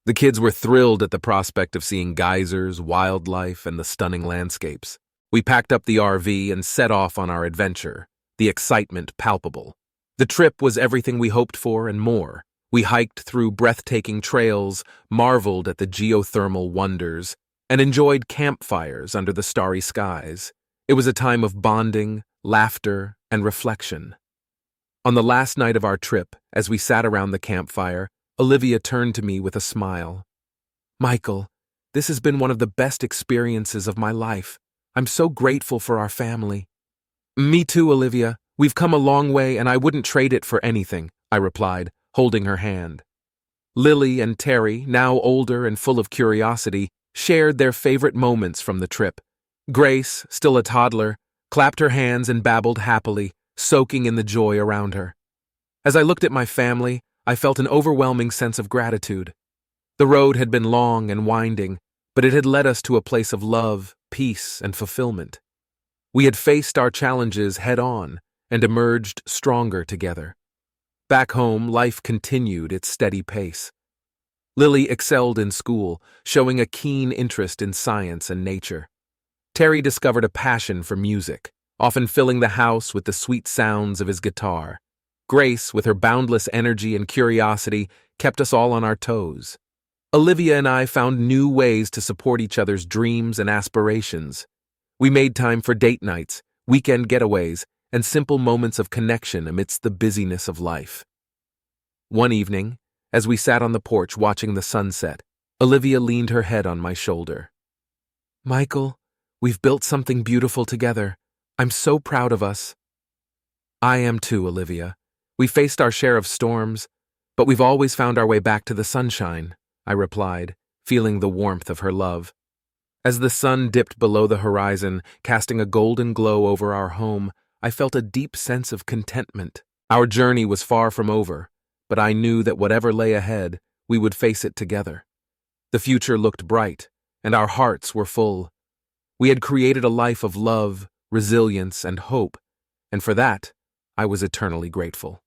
The kids were thrilled at the prospect of seeing geysers, wildlife, and the stunning landscapes. We packed up the RV and set off on our adventure, the excitement palpable. The trip was everything we hoped for and more. We hiked through breathtaking trails, marveled at the geothermal wonders, and enjoyed campfires under the starry skies. It was a time of bonding, laughter, and reflection. On the last night of our trip, as we sat around the campfire, Olivia turned to me with a smile. "Michael, this has been one of the best experiences of my life. I'm so grateful for our family." "Me too, Olivia. We've come a long way and I wouldn't trade it for anything," I replied, holding her hand. Lily and Terry, now older and full of curiosity, shared their favorite moments from the trip. Grace, still a toddler, clapped her hands and babbled happily, soaking in the joy around her. As I looked at my family, I felt an overwhelming sense of gratitude. The road had been long and winding, but it had led us to a place of love, peace, and fulfillment. We had faced our challenges head-on and emerged stronger together. Back home, life continued its steady pace. Lily excelled in school, showing a keen interest in science and nature. Terry discovered a passion for music, often filling the house with the sweet sounds of his guitar. Grace, with her boundless energy and curiosity, kept us all on our toes. Olivia and I found new ways to support each other's dreams and aspirations. We made time for date nights, weekend getaways, and simple moments of connection amidst the busyness of life. One evening, as we sat on the porch watching the sunset, Olivia leaned her head on my shoulder. "Michael, we've built something beautiful together. I'm so proud of us." "I am too, Olivia. We faced our share of storms, but we've always found our way back to the sunshine," I replied, feeling the warmth of her love. As the sun dipped below the horizon, casting a golden glow over our home, I felt a deep sense of contentment. Our journey was far from over, but I knew that whatever lay ahead, we would face it together. The future looked bright, and our hearts were full. We had created a life of love, resilience, and hope, and for that, I was eternally grateful.